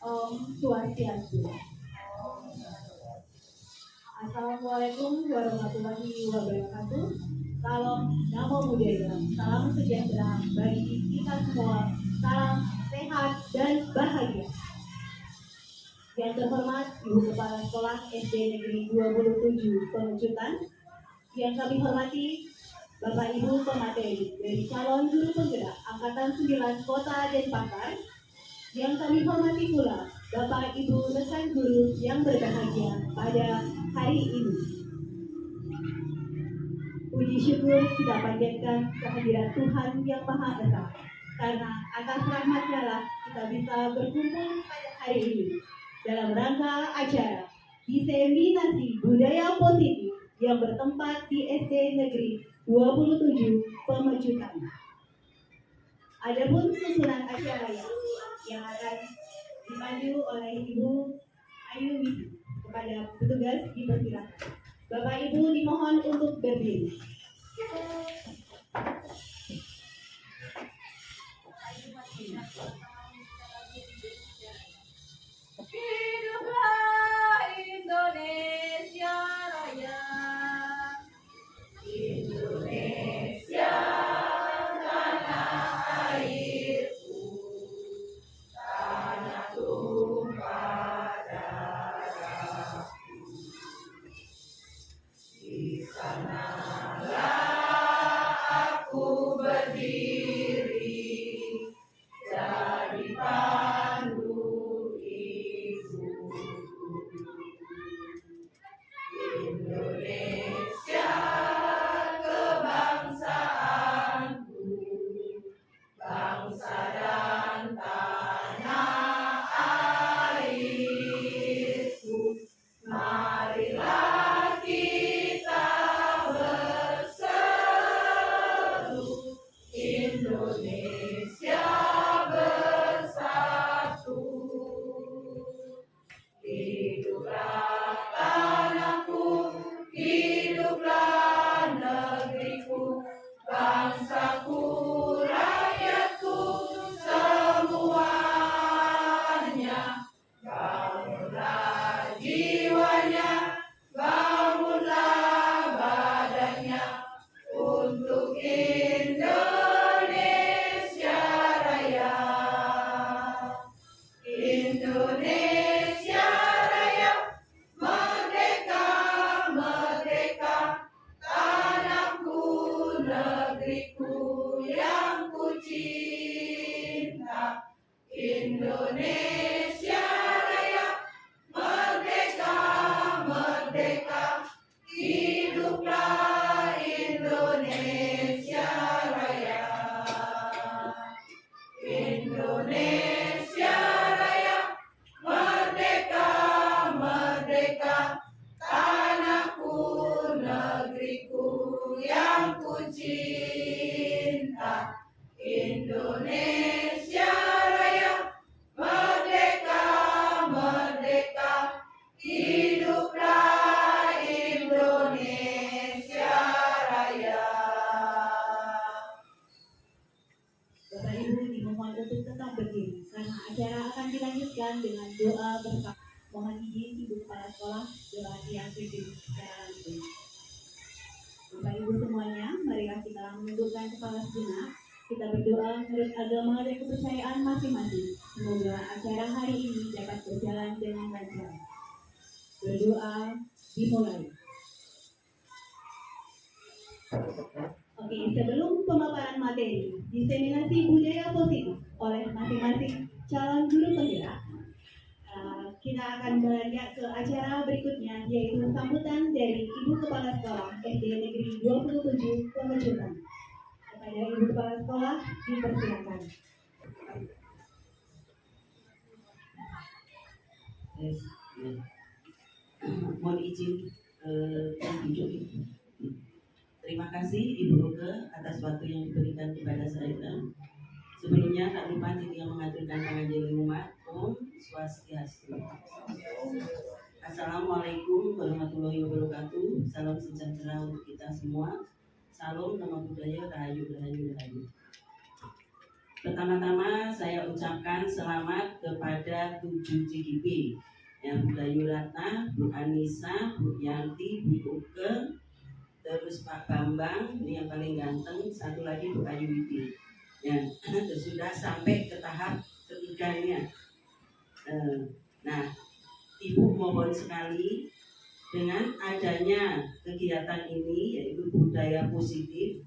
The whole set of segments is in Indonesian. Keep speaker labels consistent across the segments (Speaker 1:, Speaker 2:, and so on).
Speaker 1: Om Swastiastu. Assalamualaikum warahmatullahi wabarakatuh. Salam Namo Buddhaya. Salam sejahtera bagi kita semua. Salam sehat dan bahagia. Yang terhormat Ibu Kepala Sekolah SD Negeri 27 Pemecutan. Yang kami hormati Bapak Ibu pemateri dari calon guru penggerak Angkatan 9 Kota Denpasar. Yang kami hormati pula Bapak Ibu rekan guru yang berbahagia pada hari ini. Puji syukur kita panjatkan kehadiran Tuhan Yang Maha Esa, karena atas rahmat-Nya lah kita bisa berkumpul pada hari ini dalam rangka acara diseminasi budaya positif yang bertempat di SD Negeri 27 Pemecutan. Adapun susunan acara yang akan dipandu oleh Ibu Ayu Widi, kepada petugas dipersilakan. Bapak Ibu dimohon untuk berdiri.
Speaker 2: Hiduplah Indonesia Raya. Indonesia tanah airku, tanah tumpah darahku. Di sanalah aku berdiri, jadi pandu ibu. Indonesia kebangsaanku, bangsa dan tanah airku. Marilah kita berseru, Indonesia bersatu. Hiduplah tanahku, hiduplah negeriku, bangsaku, rakyatku, semuanya. Bangunlah jiwanya, bangunlah badannya, untuk Indonesia Raya. Indonesia Raya, merdeka, merdeka, tanahku, negeriku yang ku cinta. Indonesia Raya, merdeka, merdeka, hiduplah Indonesia Raya. Indonesia Raya, merdeka, merdeka, tanahku, negeriku yang ku cinta. Indonesia Raya, merdeka, merdeka, hiduplah Indonesia Raya.
Speaker 1: Bapak Ibu dimohon untuk tetap berdiri karena acara akan dilanjutkan dengan doa bersama. Mohon izin Ibu Kepala Sekolah doa yang pimpin secara langsung. Bapak Ibu semuanya, marilah kita menundukkan kepala sejenak. Kita berdoa menurut agama dan kepercayaan masing-masing. Semoga acara hari ini dapat berjalan dengan lancar. Berdoa dimulai. Oke, sebelum pemaparan materi diseminasi budaya positif oleh masing-masing calon guru penggerak, kita akan beranjak ke acara berikutnya, yaitu sambutan dari Ibu Kepala Sekolah SD Negeri 27 Pemecutan. Kepada Ibu Kepala Sekolah dipersilakan.
Speaker 3: Mohon izin duduk. Terima kasih Ibu Roke atas waktu yang diberikan kepada saya. Sebelumnya tak lupa yang mengaturkan pengajian umat. Om Swastiastu. Assalamualaikum warahmatullahi wabarakatuh. Salam sejahtera untuk kita semua. Salam Namo Buddhaya, Rahayu, Rahayu, Rahayu. Pertama-tama saya ucapkan selamat kepada 7 CGP, yang Bu Dayu Ratna, Bu Anissa, Bu Yanti, Bu Uke, terus Pak Bambang, ini yang paling ganteng, satu lagi Bu Ayu Widi, yang sudah sampai ke tahap ketiganya. Nah, Ibu mohon sekali dengan adanya kegiatan ini, yaitu budaya positif.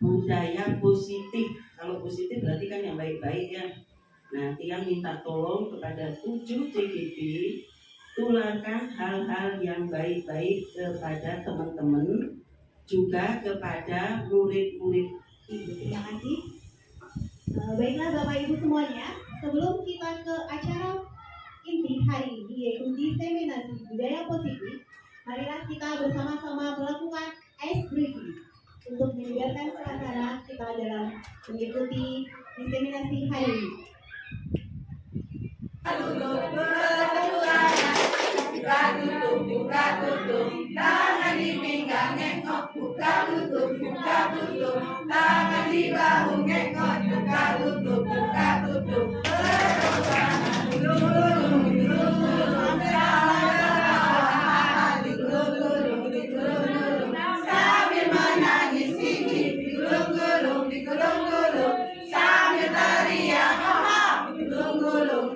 Speaker 3: Budaya positif, kalau positif berarti kan yang baik-baik ya. Nah, Tiang minta tolong kepada 7 CGP, tularkan hal-hal yang baik-baik kepada teman-teman, juga kepada murid-murid.
Speaker 1: Terima kasih. Baiklah Bapak Ibu semuanya, sebelum kita ke acara inti hari ini, yaitu diseminasi budaya positif, marilah kita bersama-sama melakukan ice breaking untuk menyegarkan suasana kita dalam mengikuti diseminasi hari ini.
Speaker 2: Buka tutup, tangan di pinggang ngekok, buka tutup, tangan di bahu ngekok, buka tutup, sambil menangis tinggi, digulung-gulung, sambil teriak, digulung-gulung,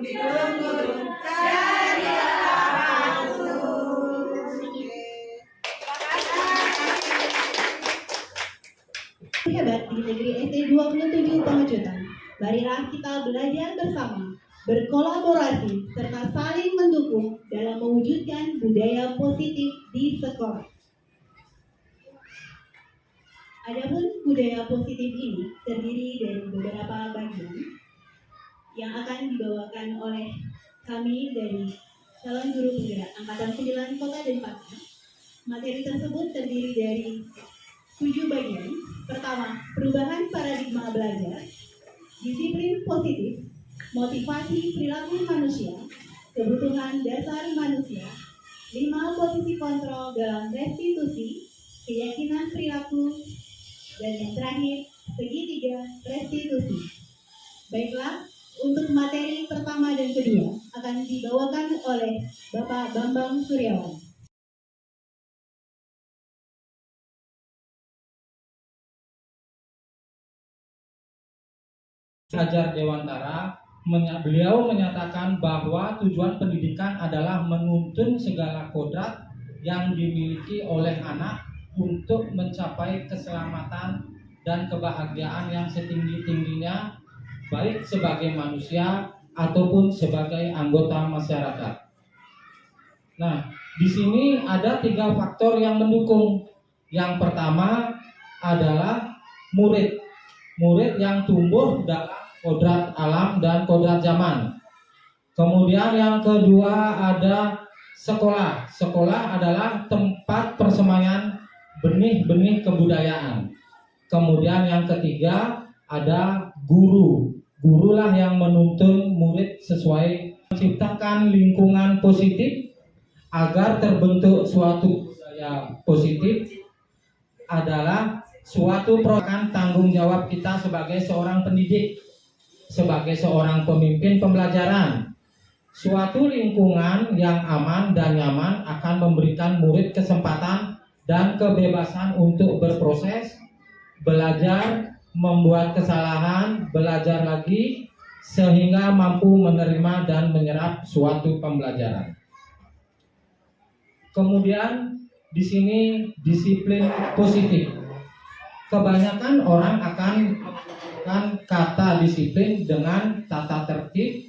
Speaker 1: Hebat di negeri SD 27 Pengecutan. Marilah kita belajar bersama, berkolaborasi, serta saling mendukung dalam mewujudkan budaya positif di sekolah. Adapun budaya positif ini terdiri dari beberapa bagian yang akan dibawakan oleh kami dari calon guru penggerak Angkatan 9 Kota Denpasar. Materi tersebut terdiri dari 7 bagian. Pertama, perubahan paradigma belajar, disiplin positif, motivasi perilaku manusia, kebutuhan dasar manusia, 5 posisi kontrol dalam restitusi, keyakinan perilaku, dan yang terakhir, segitiga restitusi. Baiklah, untuk materi pertama dan kedua akan dibawakan oleh Bapak Bambang Suryawan.
Speaker 4: Hajar Dewantara, beliau menyatakan bahwa tujuan pendidikan adalah menuntun segala kodrat yang dimiliki oleh anak untuk mencapai keselamatan dan kebahagiaan yang setinggi-tingginya, baik sebagai manusia ataupun sebagai anggota masyarakat. Nah, di sini ada 3 faktor yang mendukung. Yang pertama adalah murid yang tumbuh dalam kodrat alam dan kodrat zaman. Kemudian yang kedua ada sekolah. Sekolah adalah tempat persemaian benih-benih kebudayaan. Kemudian yang ketiga ada guru. Gurulah yang menuntun murid sesuai menciptakan lingkungan positif agar terbentuk suatu budaya positif adalah suatu program tanggung jawab kita sebagai seorang pendidik, sebagai seorang pemimpin pembelajaran. Suatu lingkungan yang aman dan nyaman akan memberikan murid kesempatan dan kebebasan untuk berproses, belajar, membuat kesalahan, belajar lagi, sehingga mampu menerima dan menyerap suatu pembelajaran. Kemudian di sini disiplin positif. Kebanyakan orang akan menggunakan kata disiplin dengan tata tertib,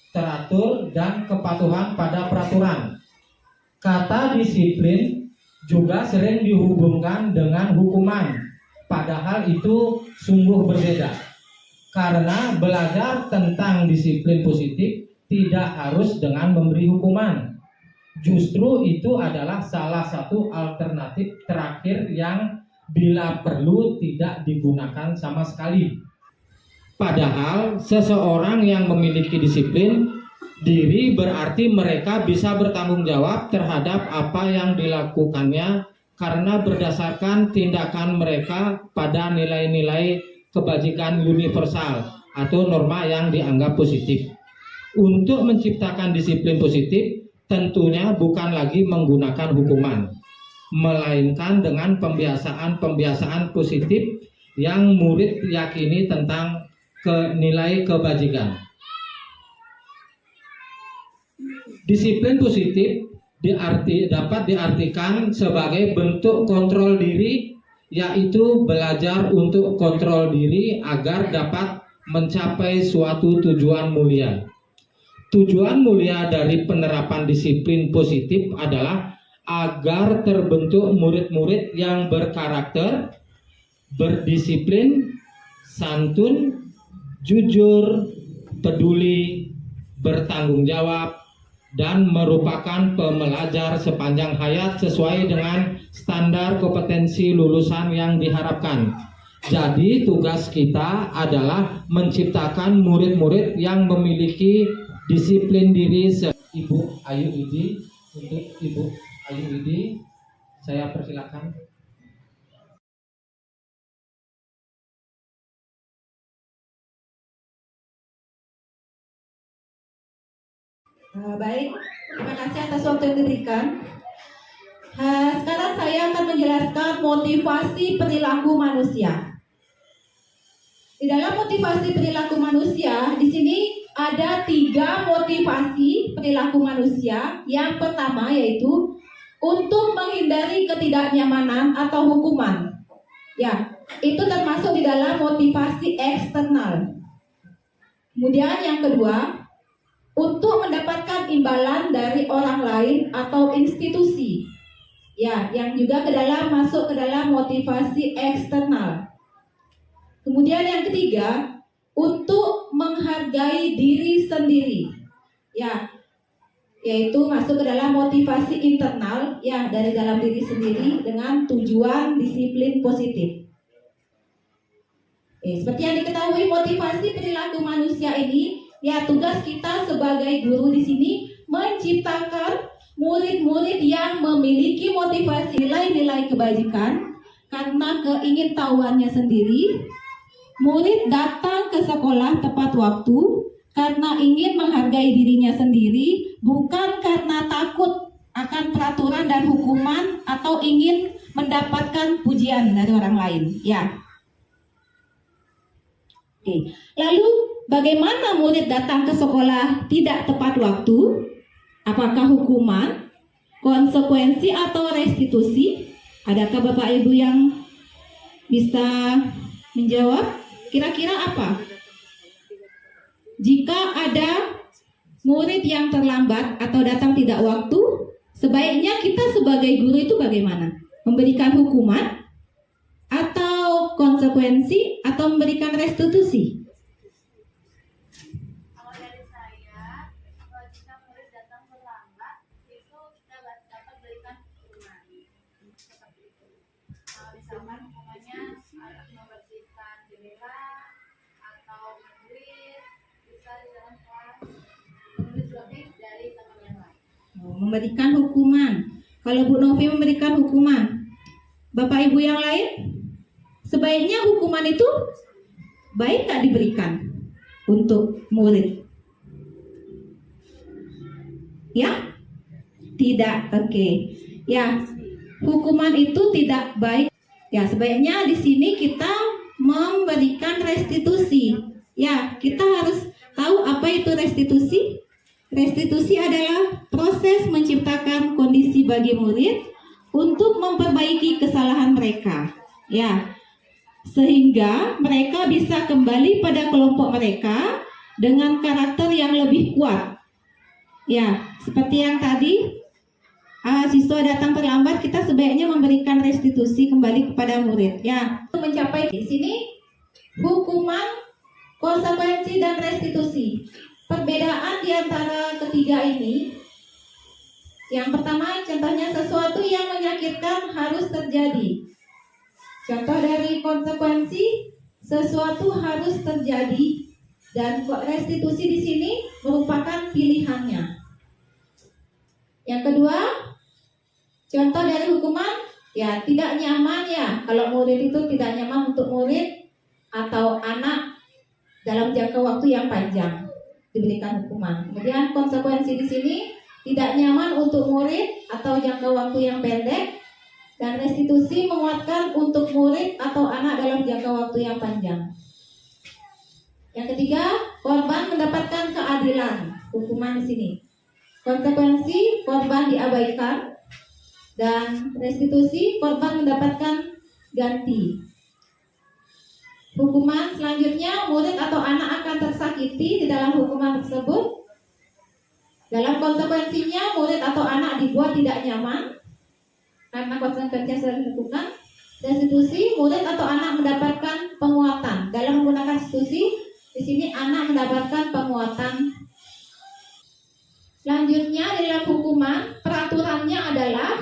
Speaker 4: teratur, dan kepatuhan pada peraturan. Kata disiplin juga sering dihubungkan dengan hukuman, padahal itu sungguh berbeda. Karena belajar tentang disiplin positif tidak harus dengan memberi hukuman. Justru itu adalah salah satu alternatif terakhir yang bila perlu tidak digunakan sama sekali. Padahal seseorang yang memiliki disiplin diri berarti mereka bisa bertanggung jawab terhadap apa yang dilakukannya karena berdasarkan tindakan mereka pada nilai-nilai kebajikan universal atau norma yang dianggap positif. Untuk menciptakan disiplin positif tentunya bukan lagi menggunakan hukuman, melainkan dengan pembiasaan positif yang murid yakini tentang nilai kebajikan. Disiplin positif dapat diartikan sebagai bentuk kontrol diri, yaitu belajar untuk kontrol diri agar dapat mencapai suatu tujuan mulia. Tujuan mulia dari penerapan disiplin positif adalah agar terbentuk murid-murid yang berkarakter, berdisiplin, santun, jujur, peduli, bertanggung jawab, dan merupakan pembelajar sepanjang hayat sesuai dengan standar kompetensi lulusan yang diharapkan. Jadi tugas kita adalah menciptakan murid-murid yang memiliki disiplin diri. Ibu Ayu Widi, untuk Ibu Ayu Widi saya persilakan.
Speaker 5: Baik, terima kasih atas waktu yang diberikan. Sekarang saya akan menjelaskan motivasi perilaku manusia. Di dalam motivasi perilaku manusia, di sini ada 3 motivasi perilaku manusia. Yang pertama yaitu untuk menghindari ketidaknyamanan atau hukuman. Ya, itu termasuk di dalam motivasi eksternal. Kemudian yang kedua, untuk mendapatkan imbalan dari orang lain atau institusi, ya, yang juga masuk ke dalam motivasi eksternal. Kemudian yang ketiga, untuk menghargai diri sendiri, ya, yaitu masuk ke dalam motivasi internal, ya, dari dalam diri sendiri dengan tujuan disiplin positif. Seperti yang diketahui, motivasi perilaku manusia ini, ya, tugas kita sebagai guru di sini menciptakan murid-murid yang memiliki motivasi nilai-nilai kebajikan karena keingintahuannya sendiri. Murid datang ke sekolah tepat waktu karena ingin menghargai dirinya sendiri, bukan karena takut akan peraturan dan hukuman atau ingin mendapatkan pujian dari orang lain. Ya. Oke. Lalu bagaimana murid datang ke sekolah tidak tepat waktu? Apakah hukuman, konsekuensi, atau restitusi? Adakah Bapak Ibu yang bisa menjawab? Kira-kira apa? Jika ada murid yang terlambat atau datang tidak waktu, sebaiknya kita sebagai guru itu bagaimana? Memberikan hukuman? Atau konsekuensi? Atau memberikan restitusi?
Speaker 1: Misalkan hukumannya membersihkan jendela atau menulis, bisa di dalam kelas menulis lebih dari teman yang lain.
Speaker 5: Memberikan hukuman. Kalau Bu Novi memberikan hukuman, Bapak Ibu yang lain, sebaiknya hukuman itu baik tak diberikan untuk murid? Ya? Tidak. Oke. Ya, hukuman itu tidak baik. Ya, sebaiknya di sini kita memberikan restitusi. Ya, kita harus tahu apa itu restitusi. Restitusi adalah proses menciptakan kondisi bagi murid untuk memperbaiki kesalahan mereka. Ya, sehingga mereka bisa kembali pada kelompok mereka dengan karakter yang lebih kuat. Ya, seperti yang tadi, siswa datang terlambat, kita sebaiknya memberikan restitusi kembali kepada murid. Ya, untuk mencapai di sini hukuman, konsekuensi, dan restitusi. Perbedaan di antara ketiga ini, yang pertama, contohnya sesuatu yang menyakitkan harus terjadi. Contoh dari konsekuensi, sesuatu harus terjadi, dan restitusi di sini merupakan pilihannya. Yang kedua, contoh dari hukuman, ya, tidak nyaman, ya. Kalau murid itu tidak nyaman untuk murid atau anak dalam jangka waktu yang panjang diberikan hukuman. Kemudian konsekuensi di sini tidak nyaman untuk murid atau jangka waktu yang pendek, dan restitusi menguatkan untuk murid atau anak dalam jangka waktu yang panjang. Yang ketiga, korban mendapatkan keadilan. Hukuman di sini. Konsekuensi korban diabaikan, dan restitusi korban mendapatkan ganti. Hukuman selanjutnya, murid atau anak akan tersakiti di dalam hukuman tersebut. Dalam konsekuensinya, murid atau anak dibuat tidak nyaman karena konsekuensi yang sudah ditentukan. Restitusi, murid atau anak mendapatkan penguatan. Dalam menggunakan restitusi, di sini anak mendapatkan penguatan. Selanjutnya, di dalam hukuman, peraturannya adalah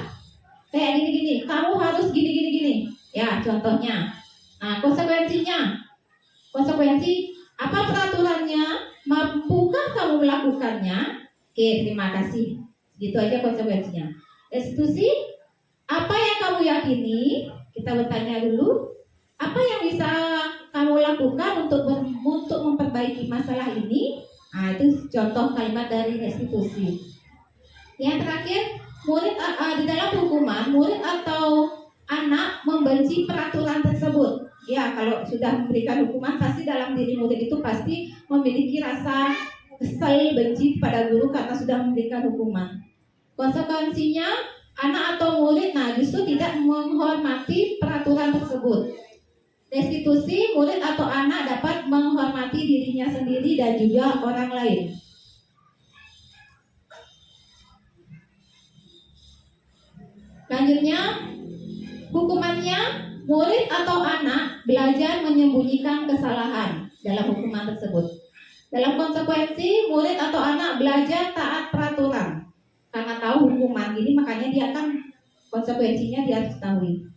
Speaker 5: kayak gini-gini. Kamu harus gini-gini-gini. Ya, contohnya. Nah, konsekuensi apa peraturannya? Mampukah kamu melakukannya? Oke, terima kasih. Gitu aja konsekuensinya. Restitusi, apa yang kamu yakini? Kita bertanya dulu. Apa yang bisa kamu lakukan untuk memperbaiki masalah ini? Nah, itu contoh kalimat dari restitusi. Yang terakhir, murid di dalam hukuman, murid atau anak membenci peraturan tersebut. Ya, kalau sudah memberikan hukuman, pasti dalam diri murid itu pasti memiliki rasa kesal, benci pada guru karena sudah memberikan hukuman. Konsekuensinya, anak atau murid justru tidak menghormati peraturan tersebut. Restitusi, murid atau anak dapat menghormati dirinya sendiri dan juga orang lain. Selanjutnya, hukumannya, murid atau anak belajar menyembunyikan kesalahan dalam hukuman tersebut. Dalam konsekuensi, murid atau anak belajar taat peraturan. Karena tahu hukuman ini, makanya dia akan konsekuensinya dia harus tahu.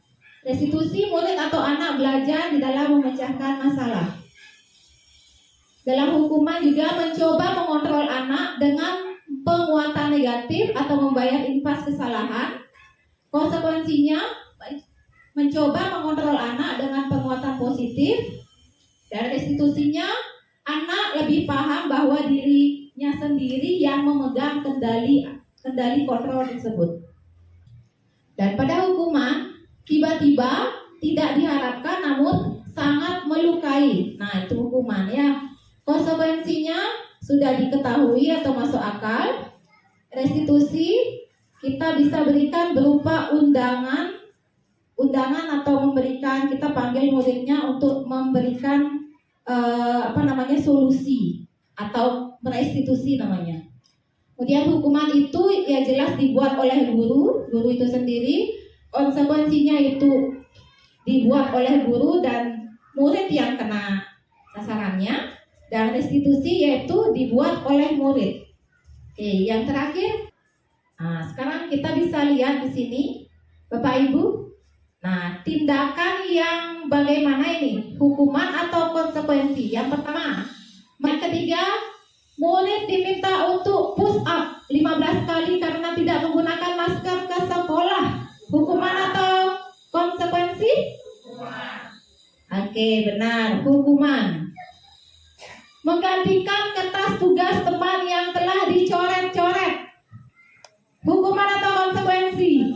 Speaker 5: Restitusi, murid atau anak belajar di dalam memecahkan masalah. Dalam hukuman juga mencoba mengontrol anak dengan penguatan negatif atau membayar impas kesalahan. Konsekuensinya mencoba mengontrol anak dengan penguatan positif. Dan restitusinya, anak lebih paham bahwa dirinya sendiri yang memegang kendali kontrol tersebut. Dan pada hukuman, tiba-tiba tidak diharapkan namun sangat melukai. Nah, itu hukuman ya. Konsekuensinya sudah diketahui atau masuk akal. Restitusi kita bisa berikan berupa undangan atau memberikan, kita panggil muridnya untuk memberikan solusi atau merestitusi namanya. Kemudian hukuman itu ya jelas dibuat oleh guru itu sendiri. Konsekuensinya itu dibuat oleh guru dan murid yang kena sasarannya, dan restitusi yaitu dibuat oleh murid. Oke, yang terakhir, sekarang kita bisa lihat di sini, Bapak Ibu. Nah, tindakan yang bagaimana ini? Hukuman atau konsekuensi? Yang pertama. Yang ketiga, murid diminta untuk push up 15 kali karena tidak menggunakan masker ke sekolah. Hukuman atau konsekuensi? Oke, benar, hukuman. Menggantikan kertas tugas teman yang telah dicoret-coret. Hukuman atau konsekuensi?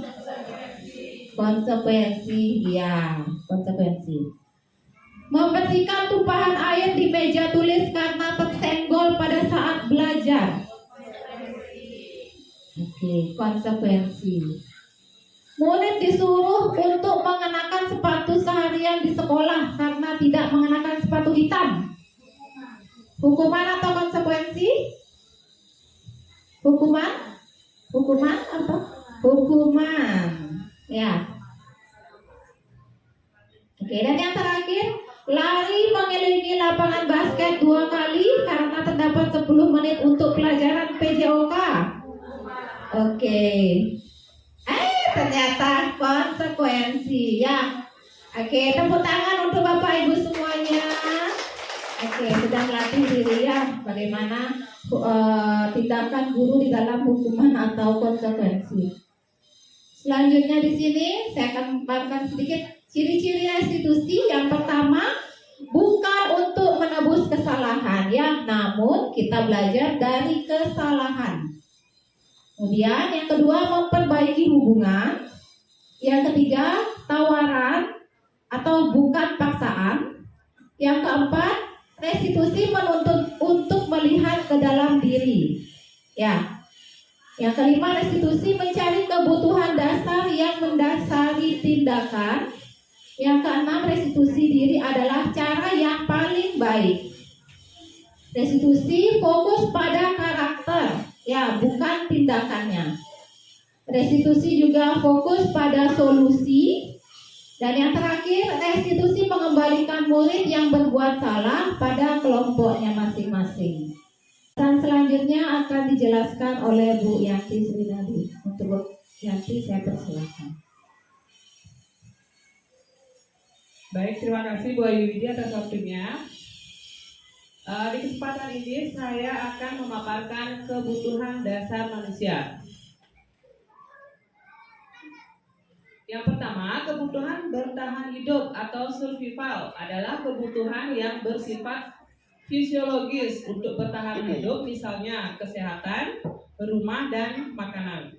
Speaker 5: Konsekuensi, ya, konsekuensi. Membersihkan tumpahan air di meja tulis karena tersenggol pada saat belajar. Oke, konsekuensi. Murid disuruh untuk mengenakan sepatu seharian di sekolah karena tidak mengenakan sepatu hitam. Hukuman atau konsekuensi? Hukuman? Hukuman apa? Hukuman. Ya. Oke, dan yang terakhir, lari mengelilingi lapangan basket 2 kali karena terdapat 10 menit untuk pelajaran PJOK. Oke. Ternyata konsekuensi ya. Oke, tepuk tangan untuk Bapak Ibu semuanya. Oke, sudah melatih diri ya bagaimana tindakan guru di dalam hukuman atau konsekuensi. Selanjutnya di sini saya akan memaparkan sedikit ciri-ciri restitusi. Yang pertama, bukan untuk menebus kesalahan ya, namun kita belajar dari kesalahan. Kemudian yang kedua, memperbaiki hubungan. Yang ketiga, tawaran atau bukan paksaan. Yang keempat, restitusi menuntut untuk melihat ke dalam diri. Ya. Yang kelima, restitusi mencari kebutuhan dasar yang mendasari tindakan. Yang keenam, restitusi diri adalah cara yang paling baik. Restitusi fokus pada karakter, ya, bukan tindakannya. Restitusi juga fokus pada solusi. Dan yang terakhir, restitusi mengembalikan murid yang berbuat salah pada kelompoknya masing-masing. Dan selanjutnya akan dijelaskan oleh Bu Yanti Srinadi. Untuk Bu Yanti saya persilakan.
Speaker 6: Baik, terima kasih Bu Ayu Widya atas waktunya. Di kesempatan ini saya akan memaparkan kebutuhan dasar manusia. Yang pertama, kebutuhan bertahan hidup atau survival adalah kebutuhan yang bersifat fisiologis untuk bertahan hidup, misalnya kesehatan, rumah, dan makanan.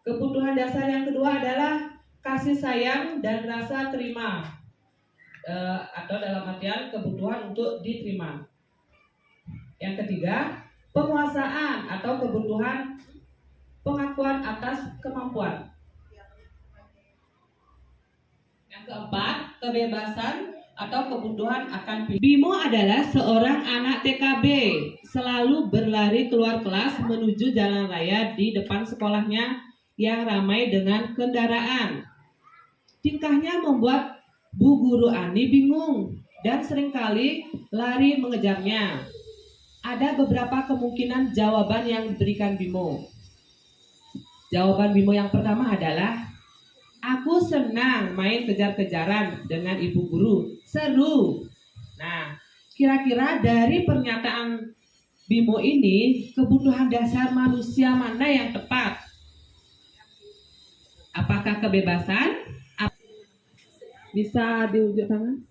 Speaker 6: Kebutuhan dasar yang kedua adalah kasih sayang dan rasa terima, atau dalam artian kebutuhan untuk diterima. Yang ketiga, penguasaan atau kebutuhan pengakuan atas kemampuan. Yang keempat, kebebasan atau kebutuhan akan pilihan. Bimo adalah seorang anak TKB, selalu berlari keluar kelas menuju jalan raya di depan sekolahnya yang ramai dengan kendaraan. Tingkahnya membuat Bu Guru Ani bingung dan seringkali lari mengejarnya. Ada beberapa kemungkinan jawaban yang diberikan Bimo. Jawaban Bimo yang pertama adalah, aku senang main kejar-kejaran dengan ibu guru, seru. Nah, kira-kira dari pernyataan Bimo ini, kebutuhan dasar manusia mana yang tepat? Apakah kebebasan? Bisa diunjuk tangan?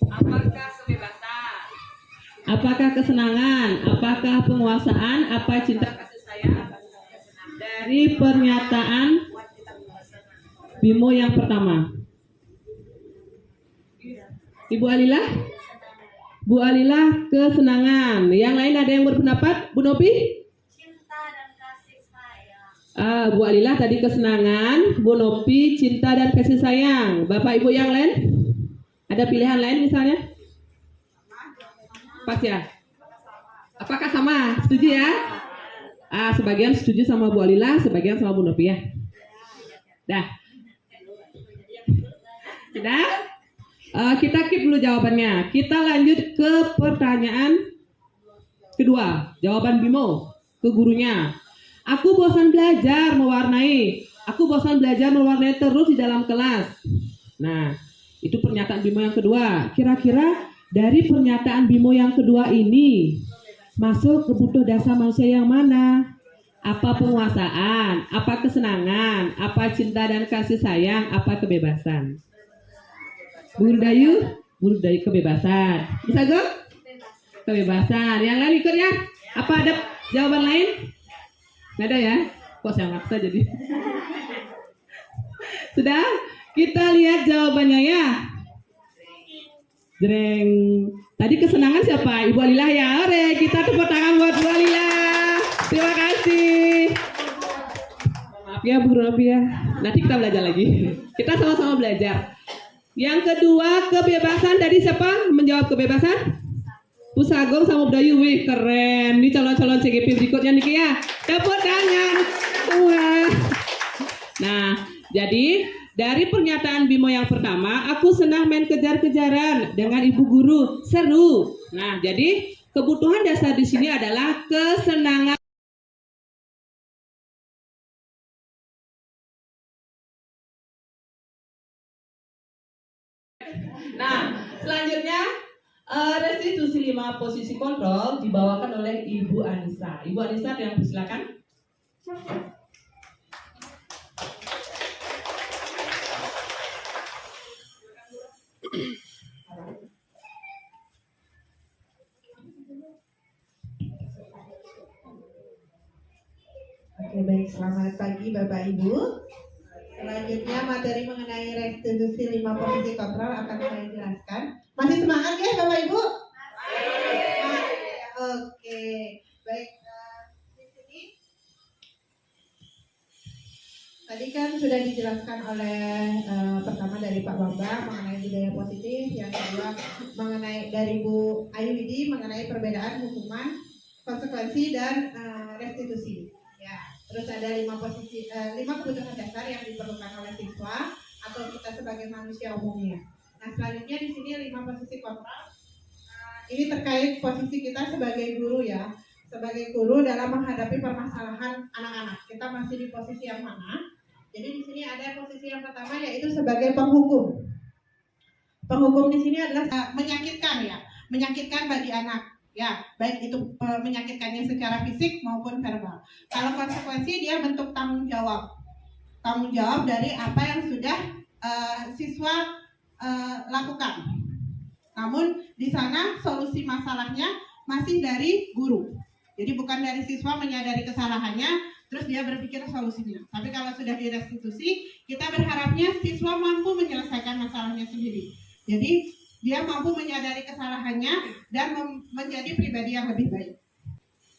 Speaker 6: Apakah kebebasan? Apakah kesenangan? Apakah penguasaan? Apa cinta kasih sayang? Dari pernyataan Bimo yang pertama, Ibu Alilah? Bu Alilah kesenangan. Yang lain ada yang berpendapat? Bu Nopi?
Speaker 1: Cinta dan kasih sayang.
Speaker 6: Bu Alilah tadi kesenangan, Bu Nopi cinta dan kasih sayang. Bapak Ibu yang lain? Ada pilihan lain misalnya? Pas ya? Apakah sama? Setuju ya? Sebagian setuju sama Bu Alilah, sebagian sama Bu Nopi ya. Dah. Sudah? Kita keep dulu jawabannya. Kita lanjut ke pertanyaan kedua. Jawaban Bimo ke gurunya. Aku bosan belajar mewarnai. Aku bosan belajar mewarnai terus di dalam kelas. Nah, itu pernyataan Bimo yang kedua. Kira-kira dari pernyataan Bimo yang kedua ini masuk kebutuhan dasar manusia yang mana? Apa penguasaan? Apa kesenangan? Apa cinta dan kasih sayang? Apa kebebasan? Guru Dayu kebebasan. Bisa go? Kebebasan. Yang lain ikut ya? Apa ada jawaban lain? Nggak ada ya? Kok saya maksa jadi? Sudah? Kita lihat jawabannya ya. Jreng. Tadi kesenangan siapa? Ibu Alilah ya. Ore, kita tepuk tangan buat Bu Alilah. Terima kasih. Maaf ya Bu Robi ya. Nanti kita belajar lagi. Kita sama-sama belajar. Yang kedua, kebebasan. Tadi siapa menjawab kebebasan? Bu Sagong sama Bu Dayu. Wih, keren. Ini calon-calon CGP berikutnya nih ya. Tepuk tangan. Wah. Nah, jadi dari pernyataan Bimo yang pertama, aku senang main kejar-kejaran dengan ibu guru, seru. Nah, jadi kebutuhan dasar di sini adalah kesenangan. Nah, selanjutnya restitusi 5 posisi kontrol dibawakan oleh Ibu Anissa. Ibu Anissa yang silakan.
Speaker 7: Oke, baik, selamat pagi Bapak Ibu. Selanjutnya materi mengenai restitusi 5 posisi kontrol akan saya jelaskan. Masih semangat ya Bapak Ibu? Oke, baik. Di sini tadi kan sudah dijelaskan oleh pertama dari Pak Bambang mengenai budaya positif, yang kedua mengenai dari Bu Ayuwidi mengenai perbedaan hukuman, konsekuensi dan restitusi. Ya, terus ada 5 kebutuhan dasar yang diperlukan oleh siswa atau kita sebagai manusia umumnya. Nah, selanjutnya di sini 5 posisi kontrol. Ini terkait posisi kita sebagai guru ya, sebagai guru dalam menghadapi permasalahan anak-anak. Kita masih di posisi yang mana? Jadi di sini ada posisi yang pertama yaitu sebagai penghukum. Penghukum di sini adalah menyakitkan ya, menyakitkan bagi anak. Ya, baik itu menyakitkannya secara fisik maupun verbal. Kalau konsekuensi dia bentuk tanggung jawab dari apa yang sudah siswa lakukan. Namun di sana solusi masalahnya masih dari guru. Jadi bukan dari siswa menyadari kesalahannya, terus dia berpikir solusinya. Tapi kalau sudah direstitusi, kita berharapnya siswa mampu menyelesaikan masalahnya sendiri. Jadi dia mampu menyadari kesalahannya dan menjadi pribadi yang lebih baik.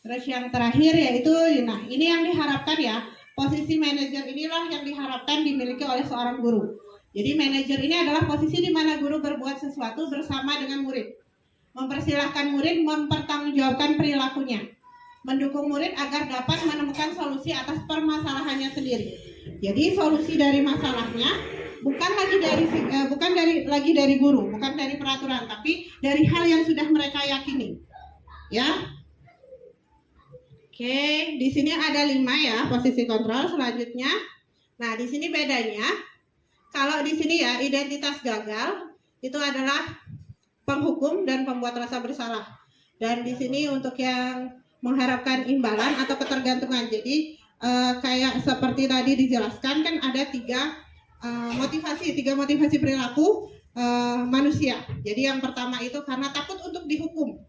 Speaker 7: Terus yang terakhir yaitu, nah ini yang diharapkan ya, posisi manajer inilah yang diharapkan dimiliki oleh seorang guru. Jadi manajer ini adalah posisi di mana guru berbuat sesuatu bersama dengan murid. Mempersilahkan murid mempertanggungjawabkan perilakunya. Mendukung murid agar dapat menemukan solusi atas permasalahannya sendiri. Jadi solusi dari masalahnya bukan lagi dari guru, bukan dari peraturan, tapi dari hal yang sudah mereka yakini. Ya. Oke, di sini ada 5 ya posisi kontrol. Selanjutnya, nah di sini bedanya, kalau di sini ya identitas gagal itu adalah penghukum dan pembuat rasa bersalah. Dan di sini untuk yang mengharapkan imbalan atau ketergantungan. Jadi kayak seperti tadi dijelaskan kan ada 3 motivasi perilaku manusia. Jadi yang pertama itu karena takut untuk dihukum,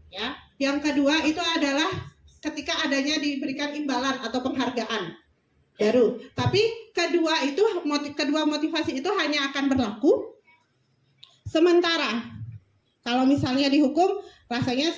Speaker 7: ya. Yang kedua itu adalah ketika adanya diberikan imbalan atau penghargaan baru. Tapi kedua motivasi itu hanya akan berlaku sementara. Kalau misalnya dihukum, rasanya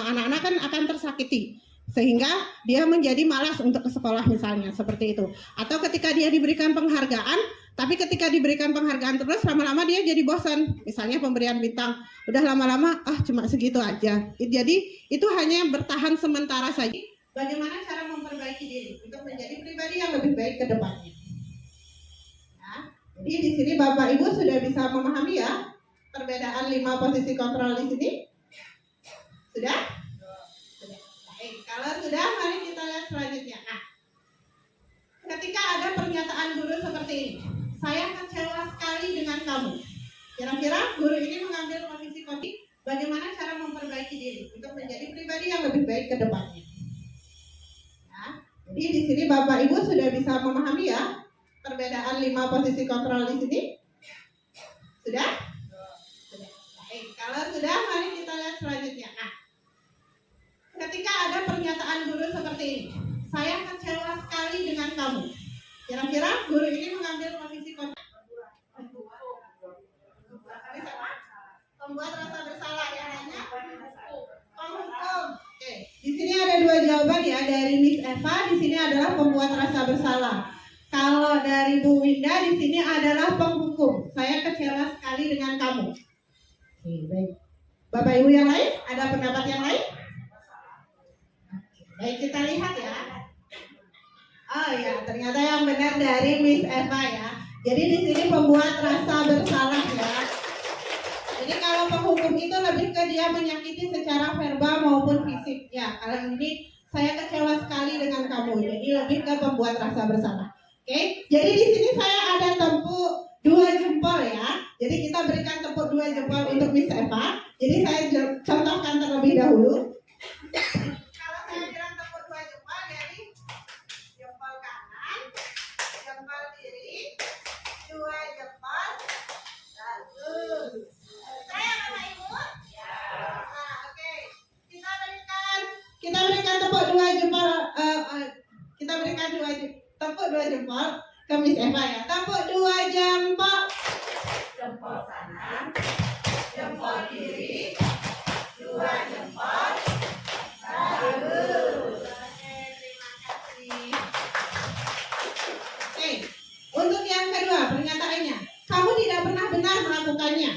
Speaker 7: anak-anak kan akan tersakiti. Sehingga dia menjadi malas untuk ke sekolah misalnya, seperti itu. Atau ketika dia diberikan penghargaan, tapi ketika diberikan penghargaan terus lama-lama dia jadi bosan. Misalnya pemberian bintang, udah lama-lama cuma segitu aja. Jadi itu hanya bertahan sementara saja. Bagaimana cara memperbaiki diri untuk menjadi pribadi yang lebih baik ke depannya. Nah, jadi di sini Bapak Ibu sudah bisa memahami ya perbedaan 5 posisi kontrol di sini. Sudah? Kalau sudah, mari kita lihat selanjutnya. Nah, ketika ada pernyataan guru seperti ini, saya kecewa sekali dengan kamu. Kira-kira guru ini mengambil posisi kopi, bagaimana cara memperbaiki diri untuk menjadi pribadi yang lebih baik ke depannya. Nah, jadi di sini Bapak Ibu sudah bisa memahami ya perbedaan 5 posisi kontrol di sini. Sudah? Sudah. Baik, kalau sudah, mari kita lihat selanjutnya. Nah, ketika ada pernyataan guru seperti ini, saya kecewa sekali dengan kamu. Kira-kira guru ini mengambil posisi pembuat rasa bersalah ya, hanya penghukum. Oke, di sini ada 2 jawaban ya dari Miss Eva. Di sini adalah pembuat rasa bersalah. Kalau dari Bu Winda di sini adalah penghukum. Saya kecewa sekali dengan kamu. Oke, baik. Bapak Ibu yang lain, ada pendapat yang lain? Baik, kita lihat ya. Oh ya, ternyata yang benar dari Miss Eva ya. Jadi di sini pembuat rasa bersalah ya. Jadi kalau penghukum itu lebih ke dia menyakiti secara verbal maupun fisik ya. Kalau ini saya kecewa sekali dengan kamu. Jadi lebih ke pembuat rasa bersalah. Oke. Jadi di sini saya ada tepuk 2 jempol ya. Jadi kita berikan tepuk 2 jempol untuk Miss Eva. Jadi saya contohkan terlebih dahulu. Kita berikan jempol ke Miss Eva ya. Tepuk 2 jempol.
Speaker 2: Jempol kanan, jempol kiri, 2 jempol. Bagus.
Speaker 7: Terima kasih. Oke, untuk yang kedua pernyataannya, kamu tidak pernah benar melakukannya.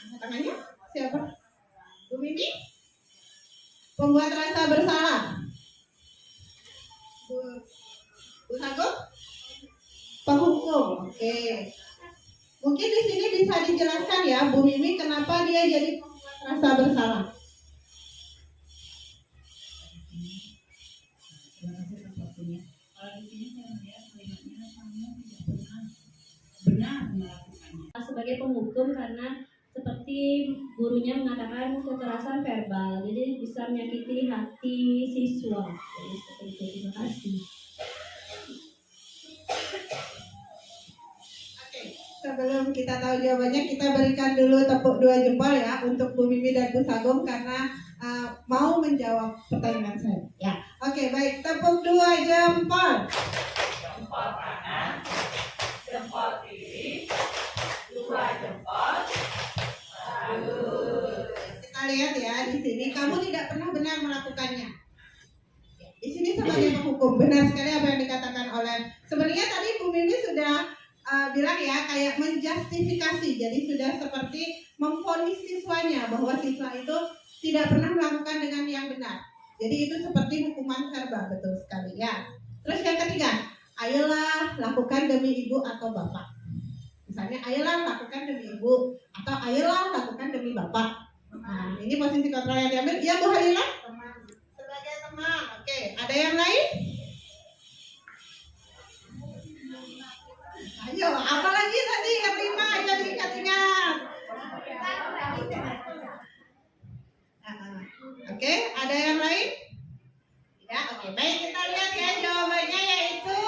Speaker 7: Angkat tangannya, siapa? Bu Mimi? Pembuat rasa bersalah. Bu Sagung? Penghukum. Oke. Mungkin di sini bisa dijelaskan ya, Bu Mimi, kenapa dia jadi pembuat rasa bersalah.
Speaker 8: Sebagai penghukum karena seperti gurunya mengatakan kekerasan verbal, jadi bisa menyakiti hati siswa. Jadi seperti itu. Terima kasih.
Speaker 7: Oke, sebelum kita tahu jawabannya, kita berikan dulu tepuk 2 jempol ya untuk Bu Mimi dan Bu Sagung karena mau menjawab pertanyaan saya. Ya, oke, baik, tepuk 2 jempol.
Speaker 2: Jempol kanan, jempol kiri, 2 jempol. Bagus.
Speaker 7: Kita lihat ya di sini, kamu tidak pernah benar melakukannya. Di sini sebagai penghukum, benar sekali apa yang dikatakan oleh, sebenarnya tadi Bu Mimi sudah bilang ya, kayak menjustifikasi, jadi sudah seperti memvonis siswanya bahwa siswa itu tidak pernah melakukan dengan yang benar. Jadi itu seperti hukuman verbal, betul sekali ya. Terus yang ketiga, ayolah lakukan demi ibu atau bapak. Misalnya, ayolah lakukan demi ibu atau ayolah lakukan demi bapak. Nah, ini posisi kontrol yang diambil. Ya, Bu Halila? Sebagai teman. Oke, ada yang lain? Ayo, apalagi tadi yang 5 jadi ingat-ingat. Oke, ada yang lain? Ya, oke, baik, kita lihat ya jawabannya, yaitu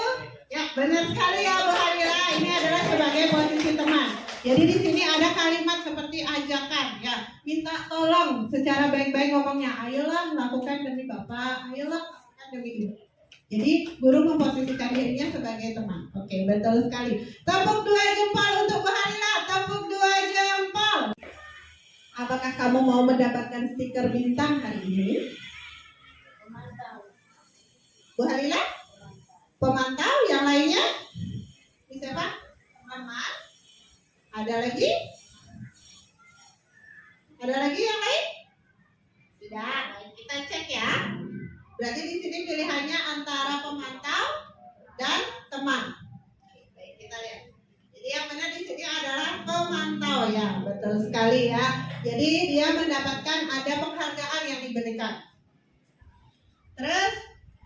Speaker 7: ya benar sekali ya Bu Halila, ini adalah sebagai posisi teman. Jadi di sini ada kalimat seperti ajakan ya, minta tolong secara baik-baik ngomongnya, ayolah lakukan demi bapak, ayolah lakukan demi ibu. Jadi guru memposisikan dirinya sebagai teman. Oke, betul sekali. Tepuk 2 jempol untuk Bu Halila, tepuk 2 jempol. Apakah kamu mau mendapatkan stiker bintang hari ini? Bu Halila? Pemantau, yang lainnya? Ini siapa? Teman. Ada lagi? Ada lagi yang lain? Tidak, baik, kita cek ya. Berarti di sini pilihannya antara pemantau dan teman. Baik, kita lihat. Jadi yang benar di sini adalah pemantau ya, betul sekali ya. Jadi dia mendapatkan ada penghargaan yang diberikan. Terus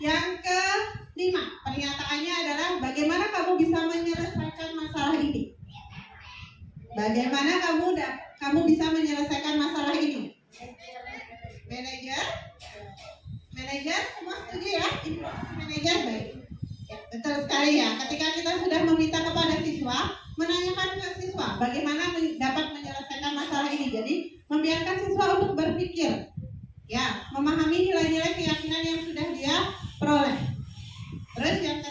Speaker 7: yang ke-5, pernyataannya adalah bagaimana kamu bisa menyelesaikan masalah ini? Bagaimana kamu bisa menyelesaikan masalah ini? Manajer, semua setuju ya? Manajer, baik. Ya, betul sekali ya. Ketika kita sudah meminta kepada siswa, menanyakan ke siswa bagaimana dapat menyelesaikan masalah ini. Jadi membiarkan siswa untuk berpikir, ya, memahami nilai-nilai keyakinan yang sudah dia peroleh. Terus yang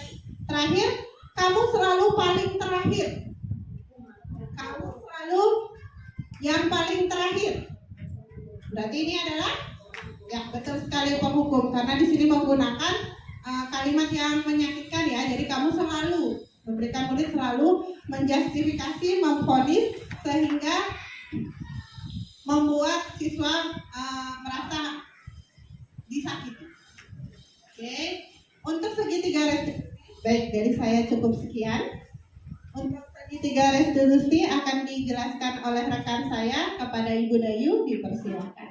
Speaker 7: terakhir, kamu selalu paling terakhir. Kamu selalu yang paling terakhir. Berarti ini adalah ya betul sekali penghukum karena di sini menggunakan kalimat yang menyakitkan ya. Jadi kamu selalu memberikan murid selalu menjustifikasi, memvonis sehingga membuat siswa merasa disakiti. Oke, untuk segitiga restitusi, baik dari saya cukup sekian. Untuk segitiga restitusi akan dijelaskan oleh rekan saya kepada Ibu Dayu, dipersilakan.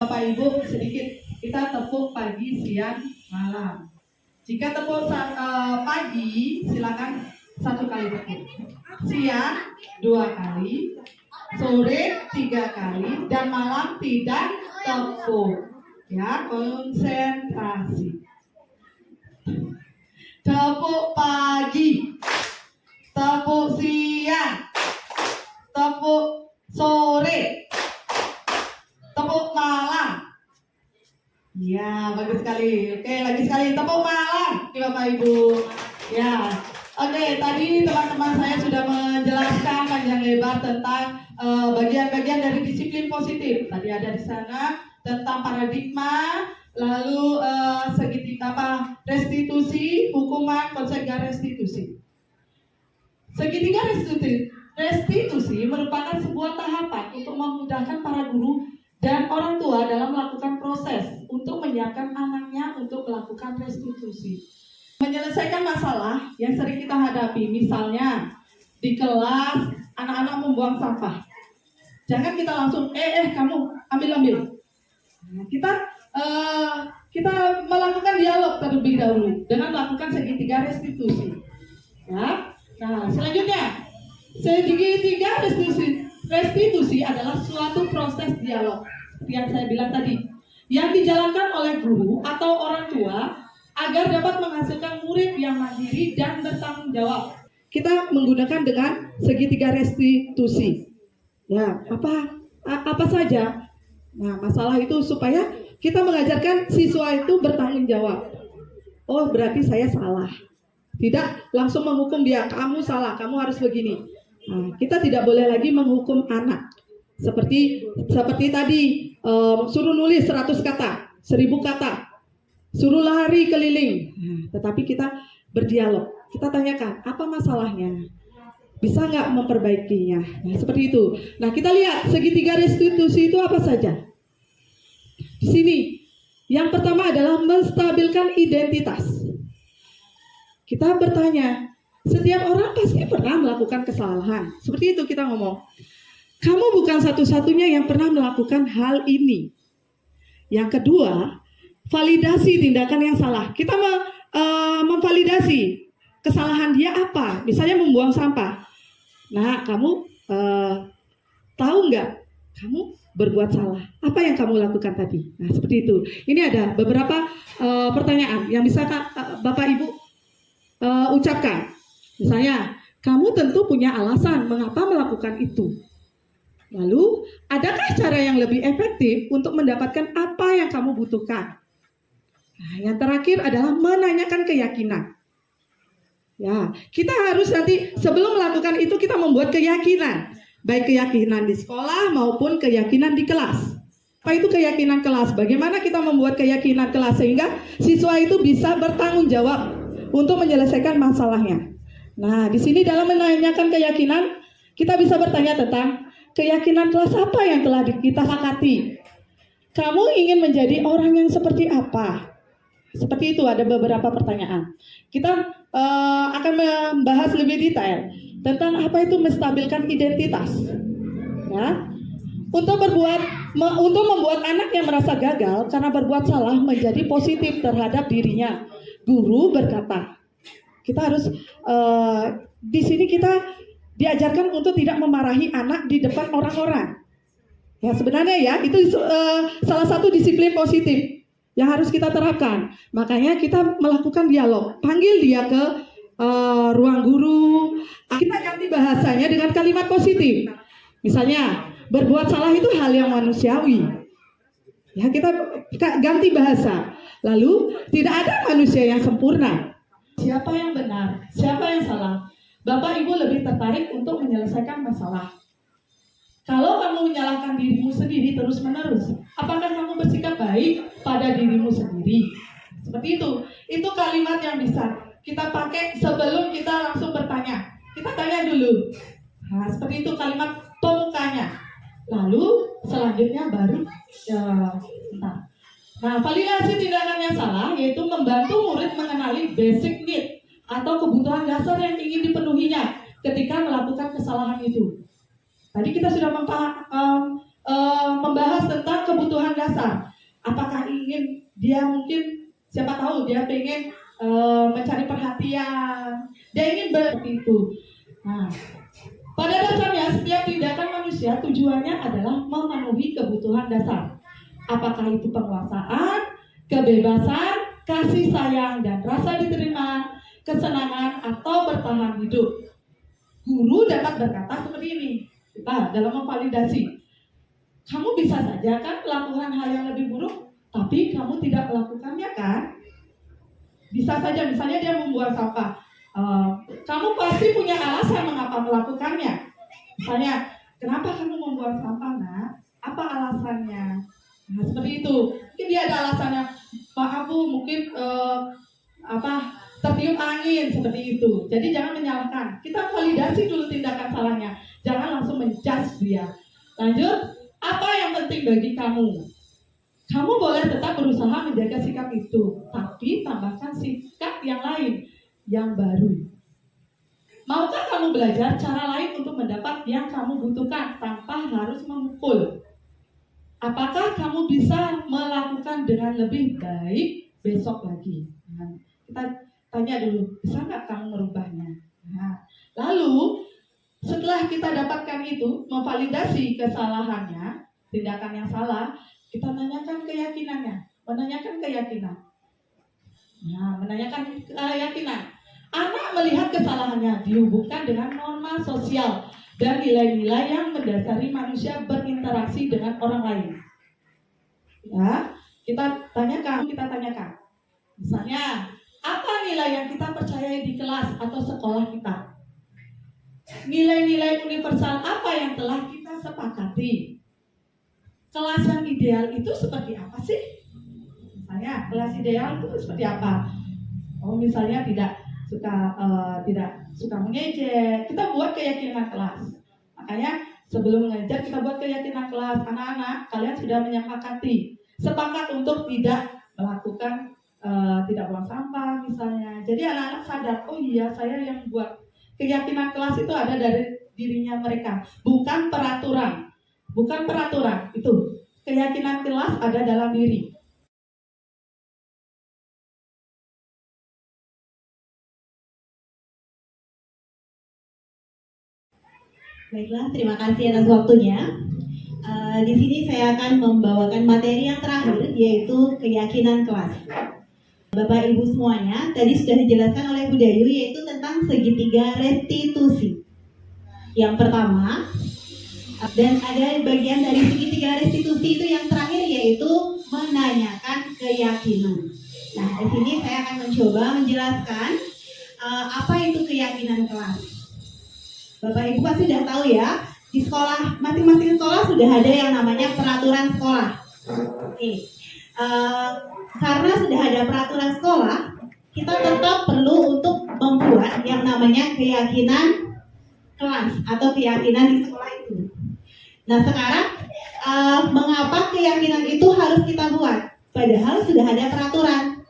Speaker 9: Bapak Ibu, sedikit kita tepuk pagi, siang, malam. Jika tepuk pagi, silakan 1 kali tepuk. Siang 2 kali, sore 3 kali, dan malam tidak tepuk. Ya, konsentrasi. tepuk pagi, tepuk siang, tepuk sore, tepuk malam. Ya, bagus sekali. Oke, lagi sekali tepuk malam, Bapak Ibu. Ya, oke. Tadi teman-teman saya sudah menjelaskan panjang lebar tentang bagian-bagian dari disiplin positif. Tadi ada di sana tentang paradigma, lalu segitiga restitusi, hukuman, konsep restitusi. Segitiga restitusi merupakan sebuah tahapan untuk memudahkan para guru dan orang tua dalam melakukan proses untuk menyiapkan anaknya untuk melakukan restitusi. Menyelesaikan masalah yang sering kita hadapi, misalnya di kelas anak-anak membuang sampah. Jangan kita langsung, kamu ambil. Nah, kita melakukan dialog terlebih dahulu dengan melakukan segitiga restitusi. Ya. Nah, selanjutnya segitiga restitusi adalah suatu proses dialog yang saya bilang tadi, yang dijalankan oleh guru atau orang tua agar dapat menghasilkan murid yang mandiri dan bertanggung jawab. Kita menggunakan dengan segitiga restitusi. Ya, apa saja? Nah, masalah itu supaya kita mengajarkan siswa itu bertanggung jawab. Oh, berarti saya salah. Tidak langsung menghukum dia, kamu salah, kamu harus begini. Nah, kita tidak boleh lagi menghukum anak. Seperti tadi, suruh nulis 100 kata, 1000 kata, suruh lari keliling. Nah, tetapi kita berdialog, kita tanyakan, apa masalahnya? Bisa nggak memperbaikinya? Nah, seperti itu. Nah, kita lihat segitiga restitusi itu apa saja. Di sini, yang pertama adalah menstabilkan identitas. Kita bertanya, setiap orang pasti pernah melakukan kesalahan. Seperti itu kita ngomong. Kamu bukan satu-satunya yang pernah melakukan hal ini. Yang kedua, validasi tindakan yang salah. Kita memvalidasi kesalahan dia apa. Misalnya membuang sampah. Nah, kamu tahu nggak? Kamu berbuat salah. Apa yang kamu lakukan tadi? Nah, seperti itu. Ini ada beberapa pertanyaan yang bisa Bapak Ibu ucapkan. Misalnya, kamu tentu punya alasan mengapa melakukan itu. Lalu, adakah cara yang lebih efektif untuk mendapatkan apa yang kamu butuhkan? Nah, yang terakhir adalah menanyakan keyakinan. Ya, kita harus nanti sebelum melakukan itu kita membuat keyakinan. Baik keyakinan di sekolah maupun keyakinan di kelas. Apa itu keyakinan kelas? Bagaimana kita membuat keyakinan kelas sehingga siswa itu bisa bertanggung jawab untuk menyelesaikan masalahnya. Nah, di sini dalam menanyakan keyakinan, kita bisa bertanya tentang keyakinan kelas apa yang telah kita sepakati. Kamu ingin menjadi orang yang seperti apa? Seperti itu, ada beberapa pertanyaan. Kita akan membahas lebih detail tentang apa itu menstabilkan identitas. Ya. Untuk membuat anak yang merasa gagal karena berbuat salah menjadi positif terhadap dirinya. Guru berkata, kita harus di sini kita diajarkan untuk tidak memarahi anak di depan orang-orang. Ya, sebenarnya ya itu salah satu disiplin positif yang harus kita terapkan. Makanya kita melakukan dialog, panggil dia ke ruang guru. Kita ganti bahasanya dengan kalimat positif. Misalnya, berbuat salah itu hal yang manusiawi. Ya, kita ganti bahasa. Lalu, tidak ada manusia yang sempurna. Siapa yang benar, siapa yang salah? Bapak Ibu lebih tertarik untuk menyelesaikan masalah. Kalau kamu menyalahkan dirimu sendiri terus-menerus, apakah kamu bersikap baik pada dirimu sendiri? Seperti itu. Itu kalimat yang bisa kita pakai sebelum kita langsung bertanya. Kita tanya dulu. Nah, seperti itu kalimat pemukanya. Lalu selanjutnya baru Nah, validasi tindakan yang salah yaitu membantu murid mengenali basic need atau kebutuhan dasar yang ingin dipenuhinya ketika melakukan kesalahan itu. Tadi kita sudah membahas tentang kebutuhan dasar. Apakah ingin dia mungkin, siapa tahu dia pengen mencari perhatian, dia ingin seperti itu. Nah, pada dasarnya setiap tindakan manusia tujuannya adalah memenuhi kebutuhan dasar. Apakah itu penguasaan, kebebasan, kasih sayang, dan rasa diterima, kesenangan, atau bertahan hidup. Guru dapat berkata seperti ini, kita dalam memvalidasi. Kamu bisa saja kan melakukan hal yang lebih buruk, tapi kamu tidak melakukannya kan? Bisa saja, misalnya dia membuang sampah. Kamu pasti punya alasan mengapa melakukannya. Misalnya, kenapa kamu membuang sampah, nak? Apa alasannya? Nah, seperti itu. Mungkin dia ada alasannya, Pak Bu, mungkin tertiup angin, seperti itu. Jadi jangan menyalahkan. Kita validasi dulu tindakan salahnya. Jangan langsung menjudge dia. Lanjut, apa yang penting bagi kamu? Kamu boleh tetap berusaha menjaga sikap itu, tapi tambahkan sikap yang lain, yang baru. Maukah kamu belajar cara lain untuk mendapat yang kamu butuhkan tanpa harus memukul? Apakah kamu bisa melakukan dengan lebih baik besok lagi? Nah, kita tanya dulu, bisa nggak kamu merubahnya? Nah, lalu setelah kita dapatkan itu, memvalidasi kesalahannya, tindakan yang salah, kita tanyakan keyakinannya, menanyakan keyakinan. Nah, menanyakan keyakinan. Anak melihat kesalahannya dihubungkan dengan norma sosial dan nilai-nilai yang mendasari manusia berinteraksi dengan orang lain. Ya, kita tanyakan. Misalnya, apa nilai yang kita percayai di kelas atau sekolah kita? Nilai-nilai universal apa yang telah kita sepakati? Kelas yang ideal itu seperti apa sih? Misalnya, kelas ideal itu seperti apa? Oh, misalnya tidak suka mengejek. Kita buat keyakinan kelas. Makanya sebelum mengajar kita buat keyakinan kelas. Anak-anak, kalian sudah menyepakati, sepakat untuk tidak melakukan tidak buang sampah misalnya. Jadi anak-anak sadar, oh iya, saya yang buat. Keyakinan kelas itu ada dari dirinya mereka, bukan peraturan. Bukan peraturan, itu keyakinan kelas ada dalam diri.
Speaker 1: Baiklah, terima kasih atas waktunya. Di sini saya akan membawakan materi yang terakhir, yaitu keyakinan kelas. Bapak Ibu semuanya, tadi sudah dijelaskan oleh Bu Dayu, yaitu tentang segitiga restitusi. Yang pertama, dan ada bagian dari segitiga restitusi itu yang terakhir, yaitu menanyakan keyakinan. Nah, di sini saya akan mencoba menjelaskan apa itu keyakinan kelas. Bapak Ibu pasti sudah tahu ya, di sekolah, masing-masing sekolah sudah ada yang namanya peraturan sekolah. Oke. Karena sudah ada peraturan sekolah, kita tetap perlu untuk membuat yang namanya keyakinan kelas atau keyakinan di sekolah itu. Nah, sekarang mengapa keyakinan itu harus kita buat? Padahal sudah ada peraturan.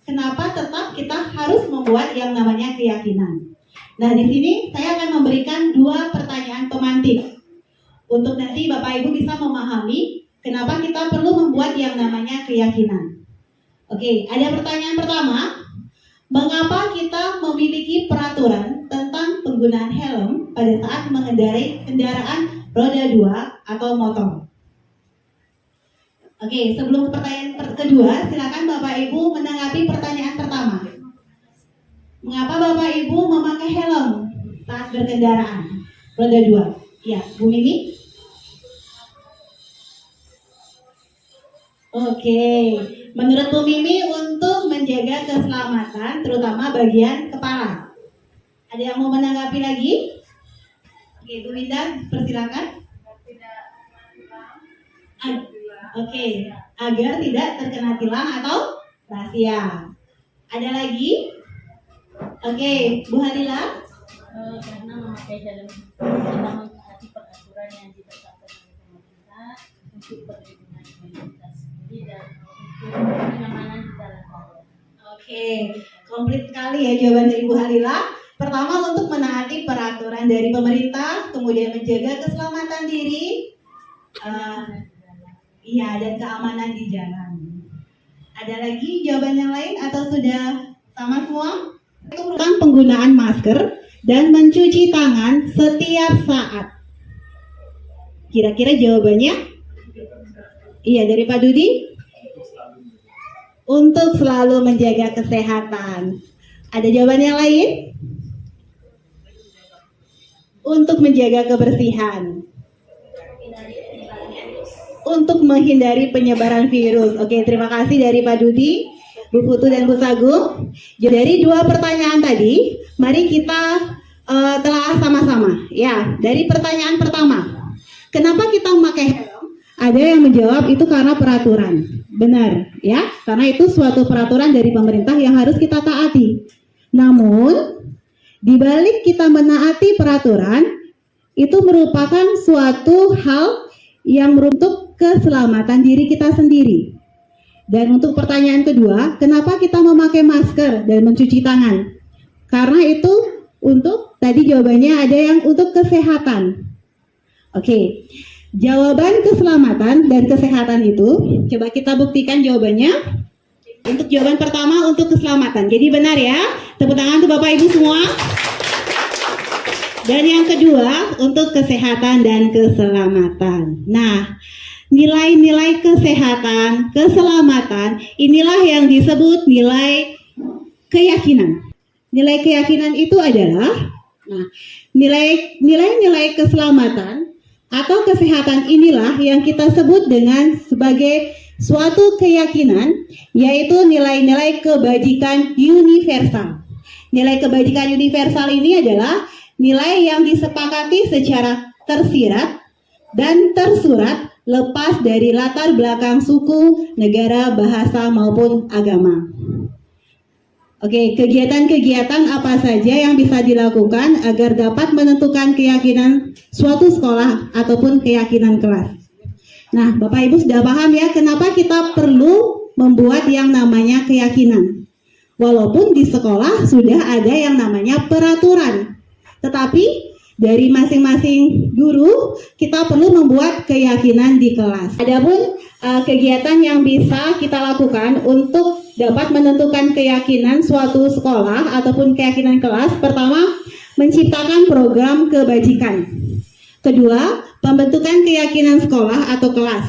Speaker 1: Kenapa tetap kita harus membuat yang namanya keyakinan? Nah, di sini saya akan memberikan 2 pertanyaan pemantik untuk nanti Bapak Ibu bisa memahami kenapa kita perlu membuat yang namanya keyakinan. Oke, ada pertanyaan pertama. Mengapa kita memiliki peraturan tentang penggunaan helm pada saat mengendarai kendaraan roda 2 atau motor? Oke, sebelum ke pertanyaan kedua, silakan Bapak Ibu menanggapi pertanyaan pertama. Mengapa Bapak Ibu memakai helm saat berkendaraan roda 2? Ya, Bu Mimi. Oke, menurut Bu Mimi untuk menjaga keselamatan, terutama bagian kepala. Ada yang mau menanggapi lagi? Oke, Bu Winda, persilakan. Oke, agar tidak terkena tilang atau razia. Ada lagi? Oke, Bu Halila.
Speaker 8: Karena memakai helm kita mentaati peraturan yang ditetapkan oleh pemerintah untuk perlindungan kita sendiri dan untuk kenyamanan di jalan raya.
Speaker 1: Oke, komplit sekali ya jawaban dari Bu Halila. Pertama, untuk menaati peraturan dari pemerintah, kemudian menjaga keselamatan diri, dan keamanan di jalan. Ada lagi jawaban yang lain atau sudah sama semua? Tentang penggunaan masker dan mencuci tangan setiap saat. Kira-kira jawabannya? Iya, dari Pak Dudi? Untuk selalu menjaga kesehatan. Ada jawaban yang lain? Untuk menjaga kebersihan. Untuk menghindari penyebaran virus. Oke, terima kasih dari Pak Dudi, Bu Putu dan Bu Sagung. Dari dua pertanyaan tadi, mari kita telah sama-sama. Ya, dari pertanyaan pertama, kenapa kita memakai helm? Ada yang menjawab itu karena peraturan. Benar, ya, karena itu suatu peraturan dari pemerintah yang harus kita taati. Namun, di balik kita menaati peraturan, itu merupakan suatu hal yang untuk keselamatan diri kita sendiri. Dan untuk pertanyaan kedua, kenapa kita memakai masker dan mencuci tangan? Karena itu untuk, tadi jawabannya ada yang untuk kesehatan. Oke, jawaban keselamatan dan kesehatan itu, coba kita buktikan jawabannya. Untuk jawaban pertama untuk keselamatan, jadi benar ya, tepuk tangan untuk Bapak Ibu semua. Dan yang kedua untuk kesehatan dan keselamatan. Nah, nilai-nilai kesehatan, keselamatan, inilah yang disebut nilai keyakinan. Nilai keyakinan itu adalah, nah, nilai-nilai keselamatan atau kesehatan inilah yang kita sebut dengan sebagai suatu keyakinan, yaitu nilai-nilai kebajikan universal. Nilai kebajikan universal ini adalah nilai yang disepakati secara tersirat dan tersurat lepas dari latar belakang suku, negara, bahasa, maupun agama. Oke, kegiatan-kegiatan apa saja yang bisa dilakukan agar dapat menentukan keyakinan suatu sekolah ataupun keyakinan kelas. Nah, Bapak Ibu sudah paham ya kenapa kita perlu membuat yang namanya keyakinan. Walaupun di sekolah sudah ada yang namanya peraturan. Tetapi dari masing-masing guru kita perlu membuat keyakinan di kelas. Adapun kegiatan yang bisa kita lakukan untuk dapat menentukan keyakinan suatu sekolah ataupun keyakinan kelas. Pertama, menciptakan program kebajikan. Kedua, pembentukan keyakinan sekolah atau kelas.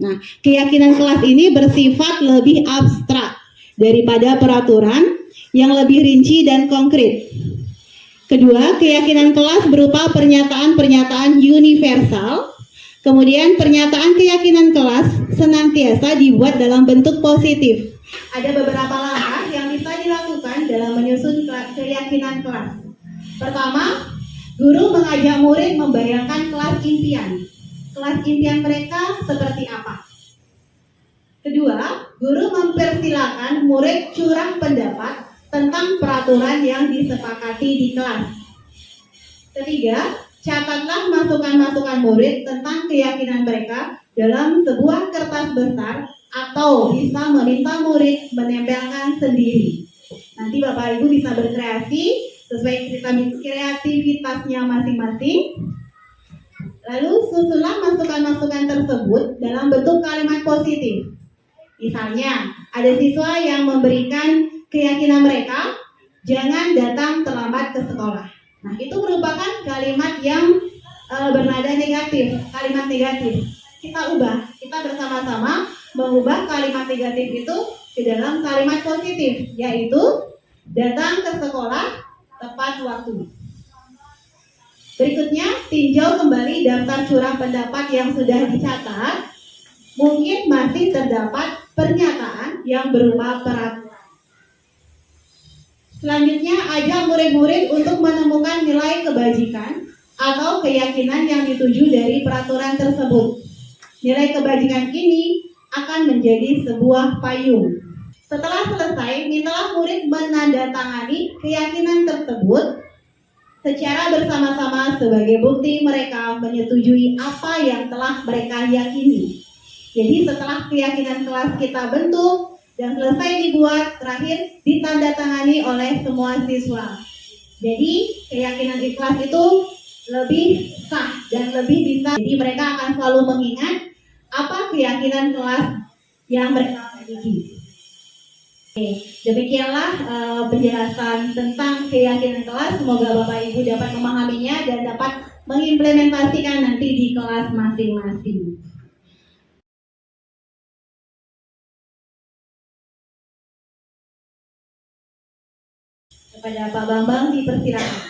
Speaker 1: Nah, keyakinan kelas ini bersifat lebih abstrak daripada peraturan yang lebih rinci dan konkret. Kedua, keyakinan kelas berupa pernyataan-pernyataan universal. Kemudian pernyataan keyakinan kelas senantiasa dibuat dalam bentuk positif. Ada beberapa langkah yang bisa dilakukan dalam menyusun keyakinan kelas. Pertama, guru mengajak murid membayangkan kelas impian. Kelas impian mereka seperti apa? Kedua, guru mempersilahkan murid curang pendapat tentang peraturan yang disepakati di kelas. Ketiga, catatlah masukan-masukan murid tentang keyakinan mereka dalam sebuah kertas besar atau bisa meminta murid menempelkan sendiri. Nanti Bapak Ibu bisa berkreasi sesuai kreativitasnya masing-masing. Lalu susunlah masukan-masukan tersebut dalam bentuk kalimat positif. Misalnya, ada siswa yang memberikan keyakinan mereka, jangan datang terlambat ke sekolah. Nah, itu merupakan kalimat yang bernada negatif, kalimat negatif. Kita ubah, kita bersama-sama mengubah kalimat negatif itu ke dalam kalimat positif, yaitu datang ke sekolah tepat waktu. Berikutnya, tinjau kembali daftar curang pendapat yang sudah dicatat. Mungkin masih terdapat pernyataan yang berupa peraturan. Selanjutnya, ajak murid-murid untuk menemukan nilai kebajikan atau keyakinan yang dituju dari peraturan tersebut. Nilai kebajikan ini akan menjadi sebuah payung. Setelah selesai, mintalah murid menandatangani keyakinan tersebut secara bersama-sama sebagai bukti mereka menyetujui apa yang telah mereka yakini. Jadi setelah keyakinan kelas kita bentuk dan selesai dibuat, terakhir ditandatangani oleh semua siswa. Jadi keyakinan di kelas itu lebih sah dan lebih bisa. Jadi mereka akan selalu mengingat apa keyakinan kelas yang mereka miliki. Oke, demikianlah penjelasan tentang keyakinan kelas. Semoga Bapak Ibu dapat memahaminya dan dapat mengimplementasikan nanti di kelas masing-masing. Kepada Pak Bambang dipersilakan.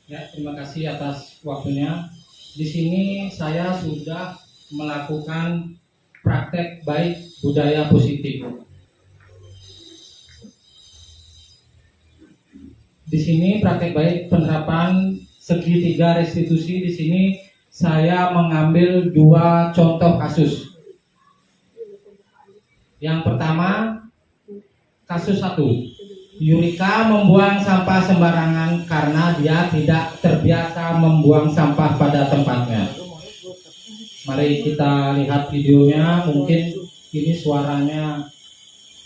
Speaker 4: Ya, terima kasih atas waktunya. Di sini saya sudah melakukan praktek baik budaya positif. Di sini praktek baik penerapan segitiga restitusi. Di sini saya mengambil 2 contoh kasus. Yang pertama, kasus 1. Yurika membuang sampah sembarangan karena dia tidak terbiasa membuang sampah pada tempatnya. Mari kita lihat videonya. Mungkin ini suaranya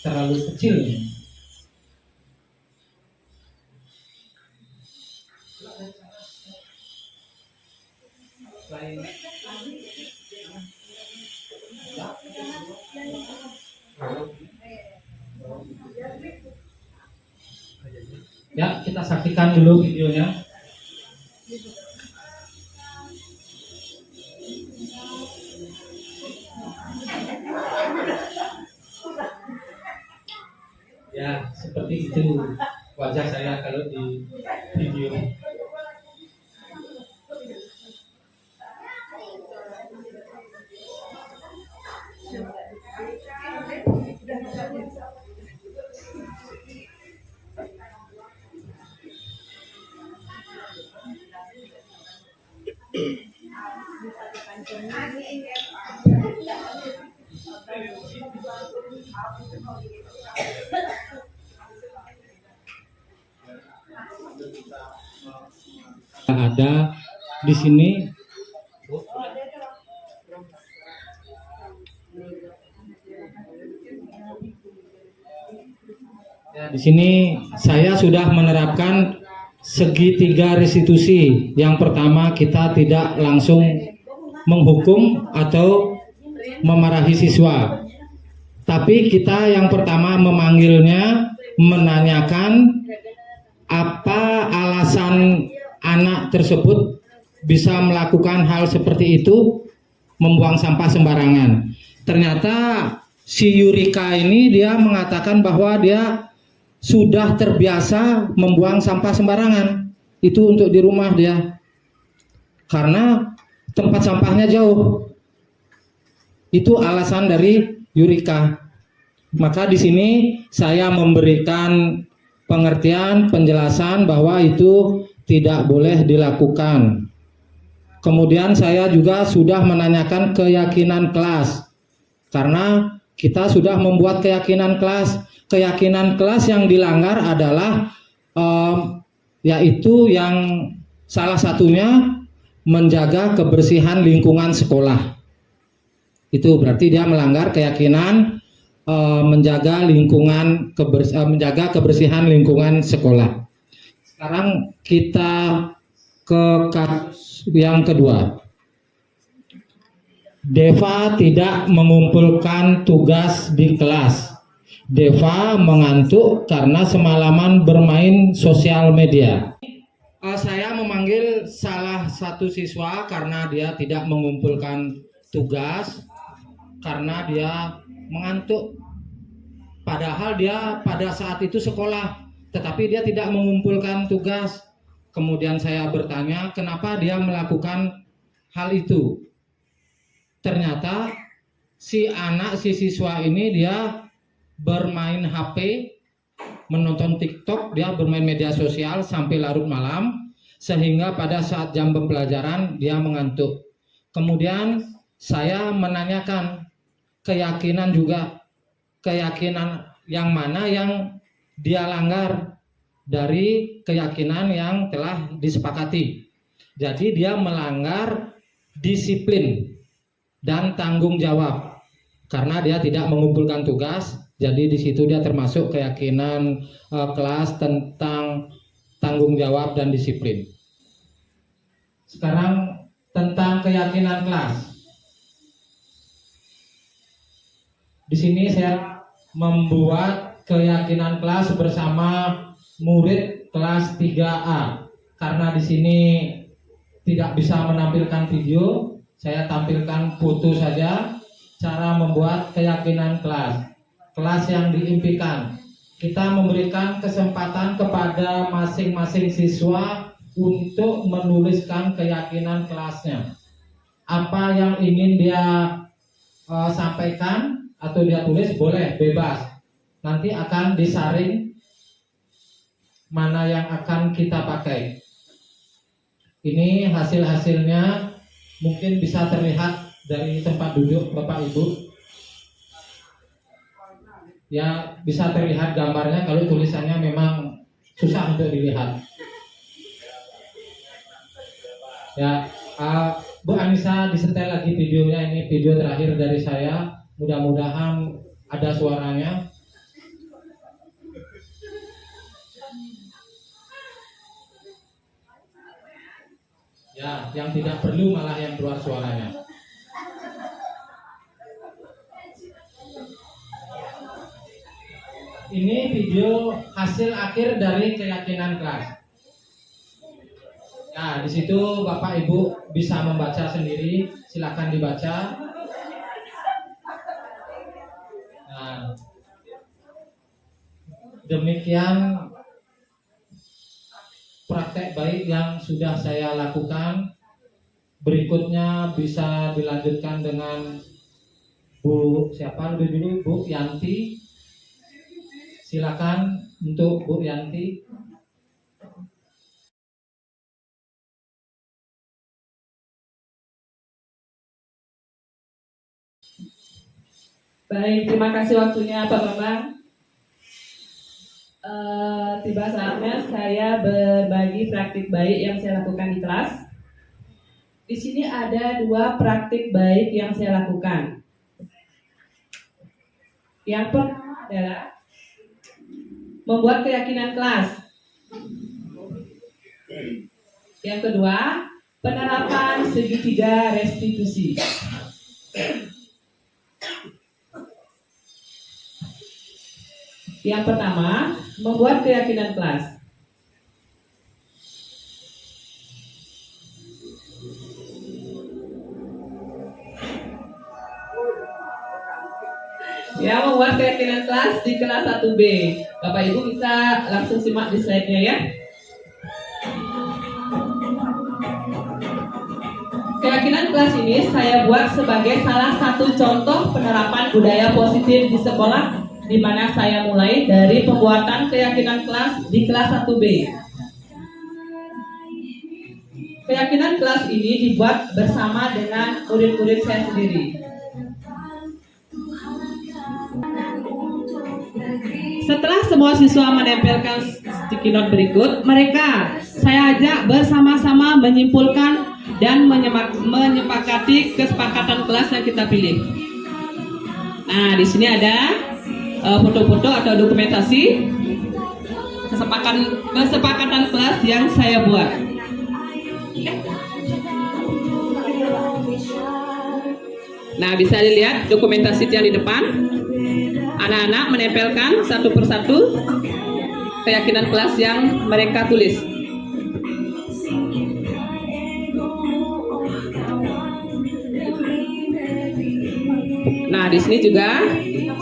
Speaker 4: terlalu kecil. Ya, kita saksikan dulu videonya. Ya, seperti itu wajah saya kalau di video. Ada di sini. Ya, di sini saya sudah menerapkan segitiga restitusi. Yang pertama, kita tidak langsung menghukum atau memarahi siswa, tapi kita yang pertama memanggilnya, menanyakan apa alasan anak tersebut bisa melakukan hal seperti itu, membuang sampah sembarangan. Ternyata si Yurika ini dia mengatakan bahwa dia sudah terbiasa membuang sampah sembarangan. Itu untuk di rumah dia, karena tempat sampahnya jauh. Itu alasan dari Yurika. Maka di sini saya memberikan pengertian, penjelasan bahwa itu tidak boleh dilakukan. Kemudian saya juga sudah menanyakan keyakinan kelas, karena kita sudah membuat keyakinan kelas. Keyakinan kelas yang dilanggar adalah yaitu yang salah satunya menjaga kebersihan lingkungan sekolah. Itu berarti dia melanggar keyakinan menjaga kebersihan lingkungan sekolah. Sekarang kita ke kasus yang kedua. Deva tidak mengumpulkan tugas di kelas. Deva mengantuk karena semalaman bermain sosial media. Saya memanggil salah satu siswa karena dia tidak mengumpulkan tugas, karena dia mengantuk. Padahal dia pada saat itu sekolah, tetapi dia tidak mengumpulkan tugas. Kemudian saya bertanya, kenapa dia melakukan hal itu? Ternyata si siswa ini dia bermain HP, menonton TikTok, dia bermain media sosial sampai larut malam, sehingga pada saat jam pembelajaran dia mengantuk. Kemudian saya menanyakan keyakinan yang mana yang dia langgar dari keyakinan yang telah disepakati. Jadi dia melanggar disiplin dan tanggung jawab karena dia tidak mengumpulkan tugas. Jadi di situ dia termasuk keyakinan kelas tentang tanggung jawab dan disiplin. Sekarang tentang keyakinan kelas. Di sini saya membuat keyakinan kelas bersama murid kelas 3A. Karena di sini tidak bisa menampilkan video, saya tampilkan foto saja cara membuat keyakinan kelas yang diimpikan. Kita memberikan kesempatan kepada masing-masing siswa untuk menuliskan keyakinan kelasnya. Apa yang ingin dia sampaikan atau dia tulis boleh, bebas. Nanti akan disaring mana yang akan kita pakai. Ini hasil-hasilnya mungkin bisa terlihat dari tempat duduk Bapak Ibu. Ya, bisa terlihat gambarnya kalau tulisannya memang susah untuk dilihat. Ya, Bu Anissa disetel lagi videonya, ini video terakhir dari saya. Mudah-mudahan ada suaranya. Ya, yang tidak perlu malah yang keluar suaranya. Ini video hasil akhir dari keyakinan kelas. Nah, di situ Bapak Ibu bisa membaca sendiri, silakan dibaca. Nah, demikian praktek baik yang sudah saya lakukan. Berikutnya bisa dilanjutkan dengan Bu siapa lebih dulu, Bu Yanti. Silakan untuk Bu Yanti.
Speaker 6: Baik, terima kasih waktunya Pak Bambang. Tiba saatnya saya berbagi praktik baik yang saya lakukan di kelas. Di sini ada 2 praktik baik yang saya lakukan. Yang pertama adalah membuat keyakinan kelas. Yang kedua, penerapan segitiga restitusi. Yang pertama, membuat keyakinan kelas. Ya, membuat keyakinan kelas di kelas 1B. Bapak Ibu bisa langsung simak di slide-nya ya. Keyakinan kelas ini saya buat sebagai salah satu contoh penerapan budaya positif di sekolah, di mana saya mulai dari pembuatan keyakinan kelas di kelas 1B. Keyakinan kelas ini dibuat bersama dengan murid-murid saya sendiri. Setelah semua siswa menempelkan sticky note berikut, mereka saya ajak bersama-sama menyimpulkan dan menyepakati kesepakatan kelas yang kita pilih. Nah, di sini ada foto-foto atau dokumentasi kesepakatan kelas yang saya buat. Nah, bisa dilihat dokumentasi yang di depan. Anak-anak menempelkan satu persatu keyakinan kelas yang mereka tulis. Nah, di sini juga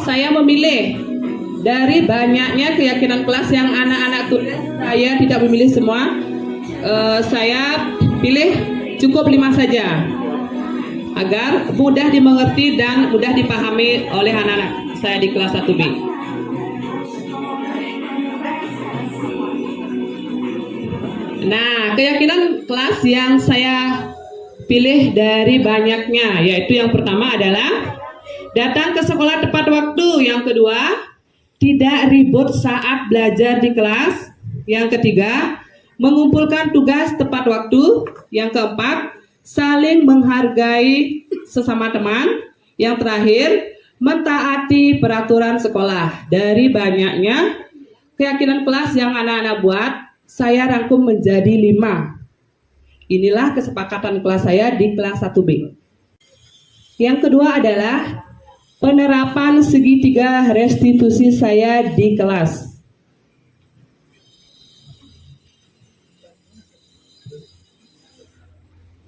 Speaker 6: saya memilih dari banyaknya keyakinan kelas yang anak-anak tulis. Saya tidak memilih semua. Saya pilih cukup 5 saja agar mudah dimengerti dan mudah dipahami oleh anak-anak saya di kelas 1B. Nah, keyakinan kelas yang saya pilih dari banyaknya, yaitu yang pertama adalah datang ke sekolah tepat waktu. Yang kedua, tidak ribut saat belajar di kelas. Yang ketiga, mengumpulkan tugas tepat waktu. Yang keempat, saling menghargai sesama teman. Yang terakhir, mentaati peraturan sekolah. Dari banyaknya keyakinan kelas yang anak-anak buat, saya rangkum menjadi 5. Inilah kesepakatan kelas saya di kelas 1B. Yang kedua adalah penerapan segitiga restitusi saya di kelas.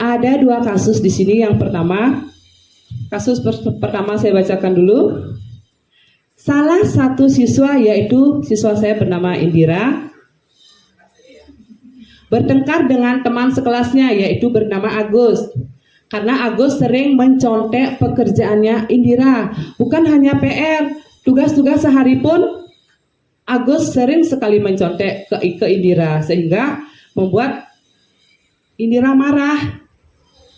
Speaker 6: Ada dua kasus di sini. Yang pertama, kasus pertama saya bacakan dulu. Salah satu siswa, yaitu siswa saya bernama Indira, bertengkar dengan teman sekelasnya, yaitu bernama Agus. Karena Agus sering mencontek pekerjaannya Indira. Bukan hanya PR, tugas-tugas sehari pun Agus sering sekali mencontek ke Indira, sehingga membuat Indira marah.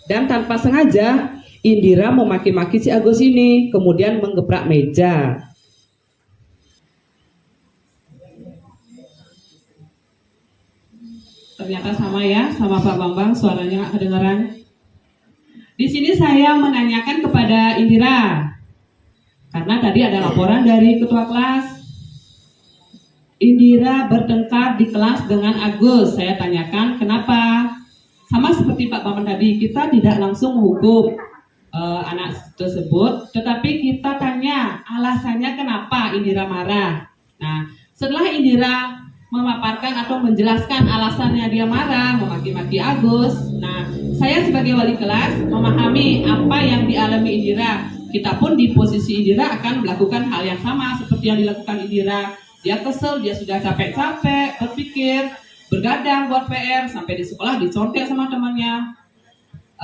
Speaker 6: Dan tanpa sengaja Indira memaki-maki si Agus ini, kemudian menggebrak meja. Ternyata sama ya, sama Pak Bambang, suaranya nggak kedengaran. Di sini saya menanyakan kepada Indira, karena tadi ada laporan dari ketua kelas. Indira bertengkar di kelas dengan Agus. Saya tanyakan kenapa. Sama seperti Pak Bambang tadi, kita tidak langsung menghukum anak tersebut, tetapi kita tanya alasannya kenapa Indira marah. Nah, setelah Indira memaparkan atau menjelaskan alasannya dia marah, memaki-maki Agus. Nah, saya sebagai wali kelas memahami apa yang dialami Indira. Kita pun di posisi Indira akan melakukan hal yang sama seperti yang dilakukan Indira. Dia kesel, dia sudah capek-capek, berpikir, bergadang buat PR, sampai di sekolah dicontek sama temannya.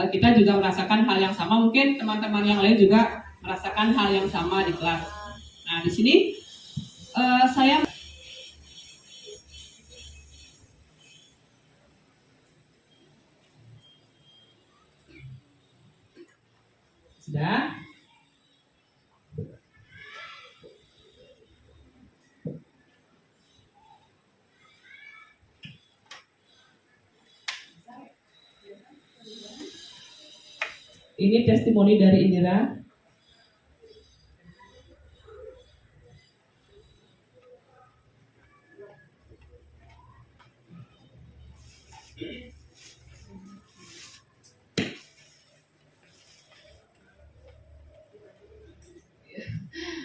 Speaker 6: Kita juga merasakan hal yang sama, mungkin teman-teman yang lain juga merasakan hal yang sama di kelas. Nah, di sini saya sudah. Ini testimoni dari Indira.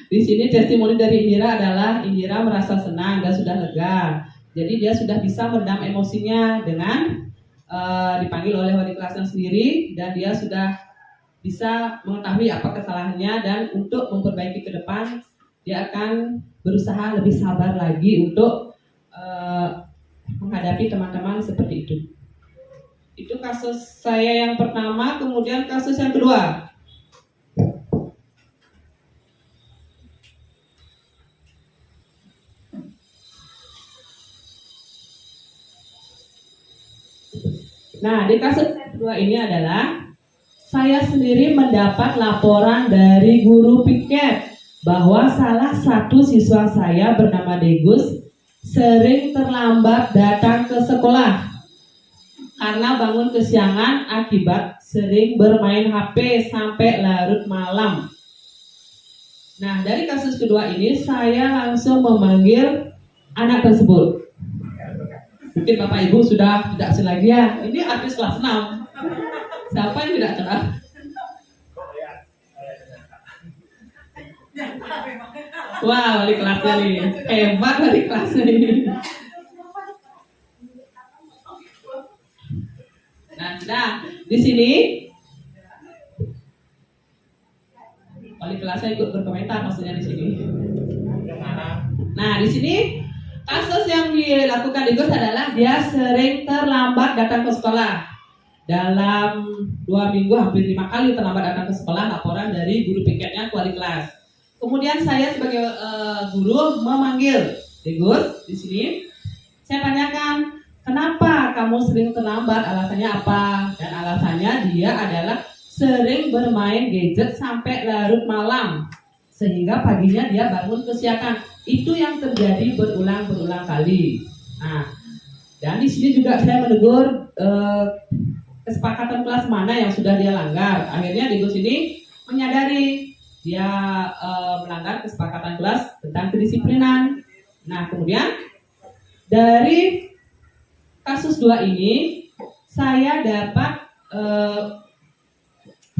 Speaker 6: Di sini testimoni dari Indira adalah Indira merasa senang dan sudah lega. Jadi dia sudah bisa meredam emosinya dengan dipanggil oleh wali kelasnya sendiri, dan dia sudah bisa mengetahui apa kesalahannya, dan untuk memperbaiki ke depan dia akan berusaha lebih sabar lagi untuk menghadapi teman-teman seperti itu. Itu kasus saya yang pertama. Kemudian kasus yang kedua. Nah, di kasus yang kedua ini adalah saya sendiri mendapat laporan dari guru piket bahwa salah satu siswa saya bernama Degus sering terlambat datang ke sekolah karena bangun kesiangan akibat sering bermain HP sampai larut malam. Nah, dari kasus kedua ini saya langsung memanggil anak tersebut. Mungkin Bapak Ibu sudah tidak asing lagi ya, ini artis kelas 6. Siapa yang tidak kenal? Wah, wali kelasnya nih, hebat wali kelasnya ini. Nah, di sini wali kelasnya ikut berkomentar maksudnya di sini. Nah, di sini kasus yang dilakukan Degus adalah dia sering terlambat datang ke sekolah. Dalam 2 minggu hampir 5 kali terlambat datang ke sekolah, laporan dari guru piketnya ke wali kelas. Kemudian saya sebagai guru memanggil Degus di sini. Saya tanyakan, kenapa kamu sering terlambat? Alasannya apa? Dan alasannya dia adalah sering bermain gadget sampai larut malam, sehingga paginya dia bangun kesiangan. Itu yang terjadi berulang-ulang kali. Nah, dan di sini juga saya menegur kesepakatan kelas mana yang sudah dia langgar. Akhirnya Degus ini menyadari dia melanggar kesepakatan kelas tentang kedisiplinan. Nah, kemudian dari kasus 2 ini saya dapat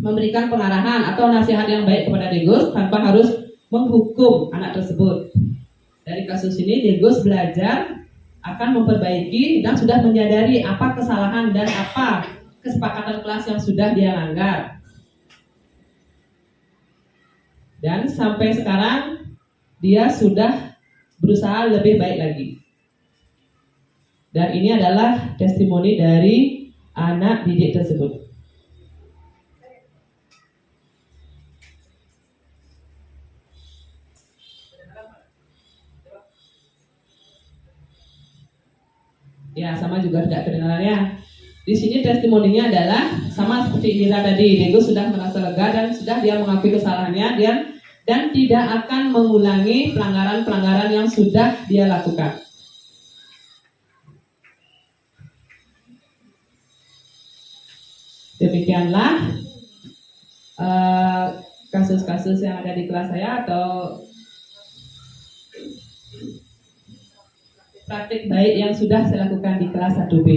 Speaker 6: memberikan pengarahan atau nasihat yang baik kepada Degus tanpa harus menghukum anak tersebut. Dari kasus ini Degus belajar akan memperbaiki dan sudah menyadari apa kesalahan dan apa kesepakatan kelas yang sudah dia langgar. Dan sampai sekarang dia sudah berusaha lebih baik lagi. Dan ini adalah testimoni dari anak didik tersebut. Ya, sama juga tidak kedengarannya. Di sini testimoninya adalah sama seperti Indira tadi. Diego sudah merasa lega dan sudah dia mengakui kesalahannya dan tidak akan mengulangi pelanggaran-pelanggaran yang sudah dia lakukan. Demikianlah kasus-kasus yang ada di kelas saya atau praktik baik yang sudah saya lakukan di kelas 1B.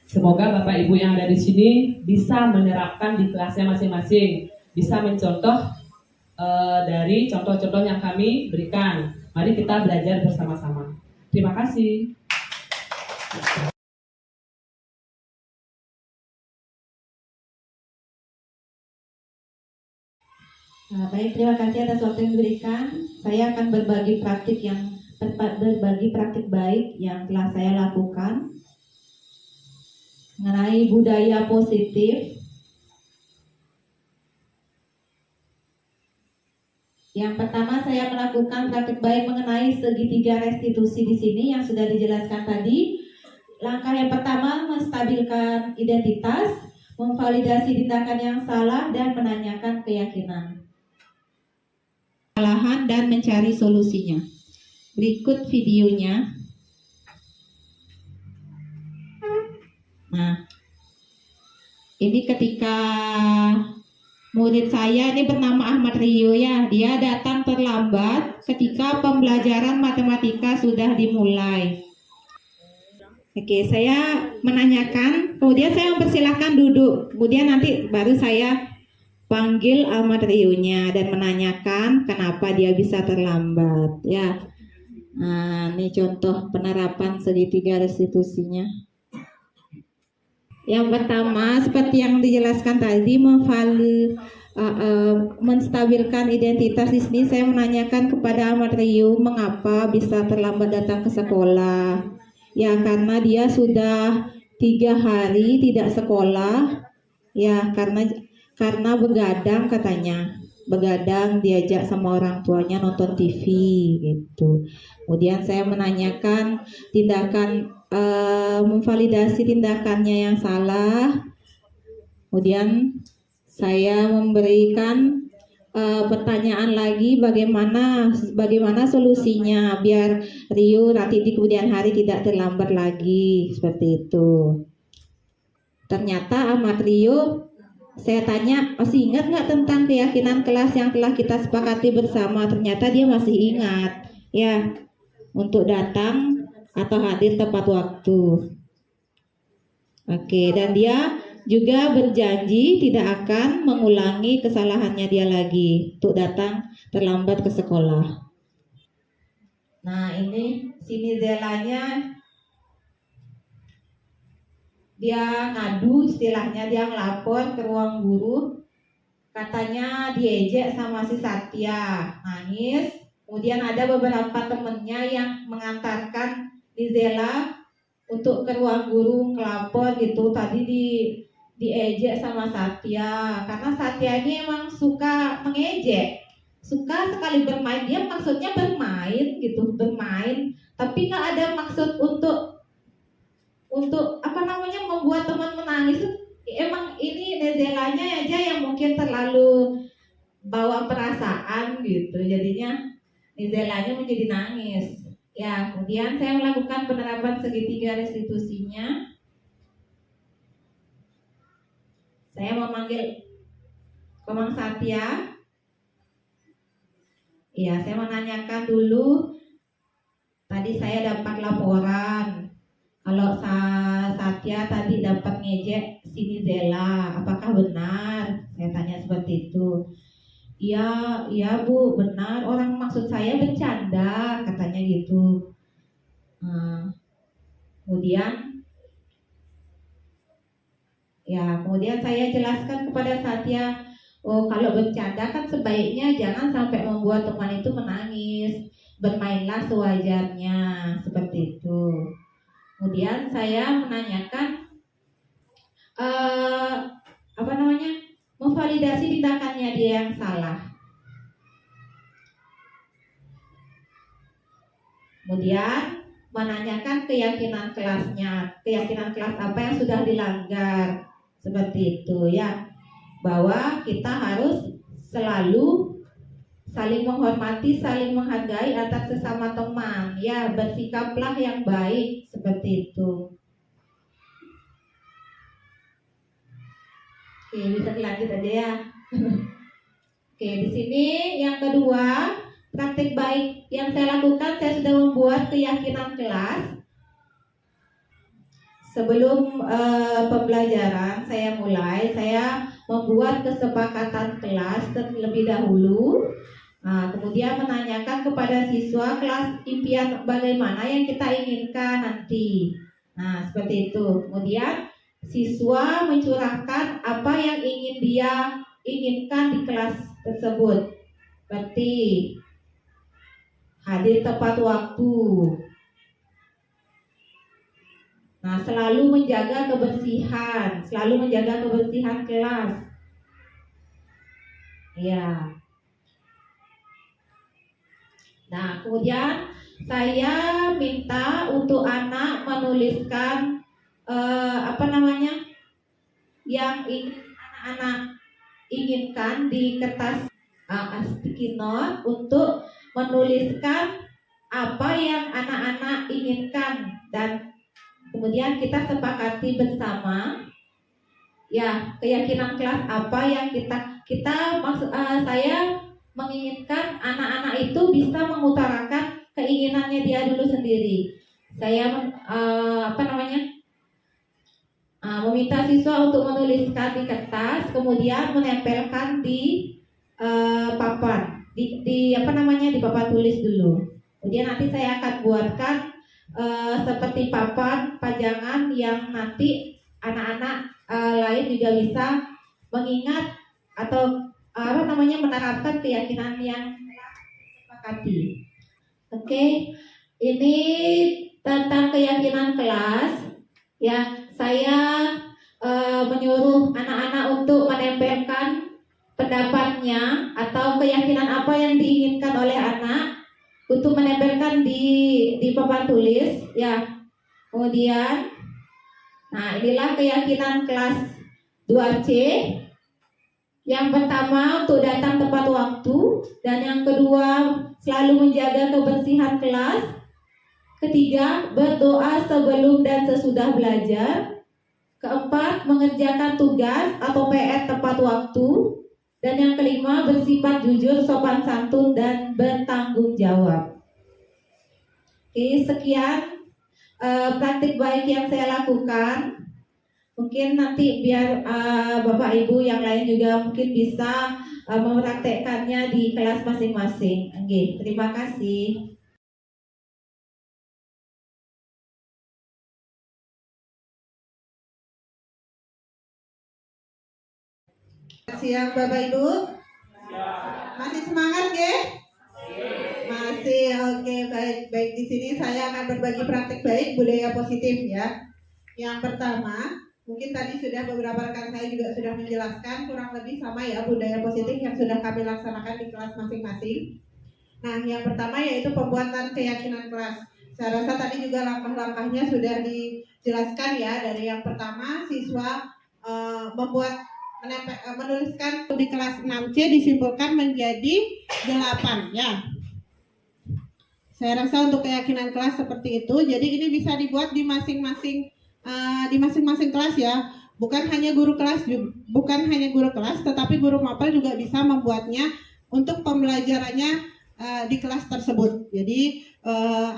Speaker 6: Semoga Bapak Ibu yang ada di sini bisa menerapkan di kelasnya masing-masing, bisa mencontoh dari contoh-contoh yang kami berikan. Mari kita belajar bersama-sama. Terima kasih.
Speaker 5: Nah, baik, terima kasih atas waktu yang diberikan. Saya akan berbagi praktik baik yang telah saya lakukan mengenai budaya positif. Yang pertama, saya melakukan praktik baik mengenai segitiga restitusi di sini yang sudah dijelaskan tadi. Langkah yang pertama, menstabilkan identitas, memvalidasi tindakan yang salah, dan menanyakan keyakinan. Kesalahan dan mencari solusinya. Berikut videonya. Nah, ini ketika murid saya, ini bernama Ahmad Rio ya, dia datang terlambat ketika pembelajaran matematika sudah dimulai. Oke, saya menanyakan, kemudian saya mempersilahkan duduk, kemudian nanti baru saya panggil Ahmad Rio-nya dan menanyakan kenapa dia bisa terlambat ya. Nah, ini contoh penerapan segitiga restitusinya. Yang pertama, seperti yang dijelaskan tadi, menstabilkan identitas di sini. Saya menanyakan kepada Ahmad Rio mengapa bisa terlambat datang ke sekolah. Ya, karena dia sudah 3 hari tidak sekolah. Ya, karena begadang katanya. Begadang diajak sama orang tuanya nonton TV gitu. Kemudian saya menanyakan tindakan, memvalidasi tindakannya yang salah. Kemudian saya memberikan pertanyaan lagi bagaimana solusinya biar Rio nanti di kemudian hari tidak terlambat lagi seperti itu. Ternyata Ahmad Rio, saya tanya, masih ingat nggak tentang keyakinan kelas yang telah kita sepakati bersama? Ternyata dia masih ingat, ya, untuk datang atau hadir tepat waktu. Oke, dan dia juga berjanji tidak akan mengulangi kesalahannya dia lagi untuk datang terlambat ke sekolah. Nah, ini sini Zelanya. Dia ngadu, istilahnya dia ngelapor ke ruang guru, katanya diejek sama si Satya, nangis. Kemudian ada beberapa temennya yang mengantarkan Nizela untuk ke ruang guru ngelapor gitu. Tadi diejek sama Satya, karena Satya ini emang suka mengejek, suka sekali bermain. Dia maksudnya bermain gitu, bermain, tapi nggak ada maksud untuk membuat teman menangis. Emang ini Nezelanya aja yang mungkin terlalu bawa perasaan gitu, jadinya Nezelanya menjadi nangis. Ya, kemudian saya melakukan penerapan segitiga restitusinya. Saya memanggil Komang Satya. Ya, saya menanyakan dulu. Tadi saya dapat laporan kalau Satya tadi dapat ngejek sini Zela, apakah benar? Saya tanya seperti itu. Iya Bu, benar. Orang maksud saya bercanda, katanya gitu. Kemudian Ya, kemudian saya jelaskan kepada Satya, oh kalau bercanda kan sebaiknya jangan sampai membuat teman itu menangis, bermainlah sewajarnya, seperti itu. Kemudian saya menanyakan memvalidasi tindakannya dia yang salah. Kemudian menanyakan keyakinan kelasnya, keyakinan kelas apa yang sudah dilanggar, seperti itu ya, bahwa kita harus selalu saling menghormati, saling menghargai atas sesama teman, ya, bersikaplah yang baik, seperti itu. Oke, bisa dilanjut aja ya. Oke, di sini yang kedua, praktik baik yang saya lakukan, saya sudah membuat keyakinan kelas. Sebelum pembelajaran saya mulai, saya membuat kesepakatan kelas terlebih dahulu. Kemudian menanyakan kepada siswa kelas impian bagaimana yang kita inginkan nanti. Nah, seperti itu. Kemudian siswa mencurahkan apa yang ingin dia inginkan di kelas tersebut. Seperti hadir tepat waktu. Nah, selalu menjaga kebersihan kelas. Ya. Nah, kemudian saya minta untuk anak menuliskan yang anak-anak inginkan di kertas sticky note, untuk menuliskan apa yang anak-anak inginkan, dan kemudian kita sepakati bersama ya keyakinan kelas apa yang saya menginginkan anak-anak itu bisa mengutarakan keinginannya dia dulu sendiri. Saya meminta siswa untuk menuliskan di kertas, kemudian menempelkan di papan, di papan tulis dulu. Kemudian nanti saya akan buatkan seperti papan pajangan yang nanti anak-anak lain juga bisa mengingat atau menerapkan keyakinan yang disepakati. Oke, ini tentang keyakinan kelas. Ya, saya menyuruh anak-anak untuk menempelkan pendapatnya atau keyakinan apa yang diinginkan oleh anak untuk menempelkan di papan tulis. Ya, kemudian, nah inilah keyakinan kelas 2C. Yang pertama, untuk datang tepat waktu, dan yang kedua, selalu menjaga kebersihan kelas. Ketiga, berdoa sebelum dan sesudah belajar. Keempat, mengerjakan tugas atau PR tepat waktu. Dan yang kelima, bersifat jujur, sopan santun, dan bertanggung jawab. Oke, sekian praktik baik yang saya lakukan. Mungkin nanti biar Bapak Ibu yang lain juga mungkin bisa mempraktekkannya di kelas masing-masing. Oke, terima kasih.
Speaker 7: Siang Bapak Ibu. Masih semangat ya? Masih, oke, baik. Di sini saya akan berbagi praktik baik budaya positif ya. Yang pertama, mungkin tadi sudah beberapa rekan saya juga sudah menjelaskan kurang lebih sama ya budaya positif yang sudah kami laksanakan di kelas masing-masing. Nah, yang pertama yaitu pembuatan keyakinan kelas. Saya rasa tadi juga langkah-langkahnya sudah dijelaskan ya. Dari yang pertama, siswa menuliskan di kelas 6C disimpulkan menjadi 8 ya. Saya rasa untuk keyakinan kelas seperti itu. Jadi ini bisa dibuat di masing-masing kelas ya. Bukan hanya guru kelas, tetapi guru mapel juga bisa membuatnya untuk pembelajarannya di kelas tersebut. Jadi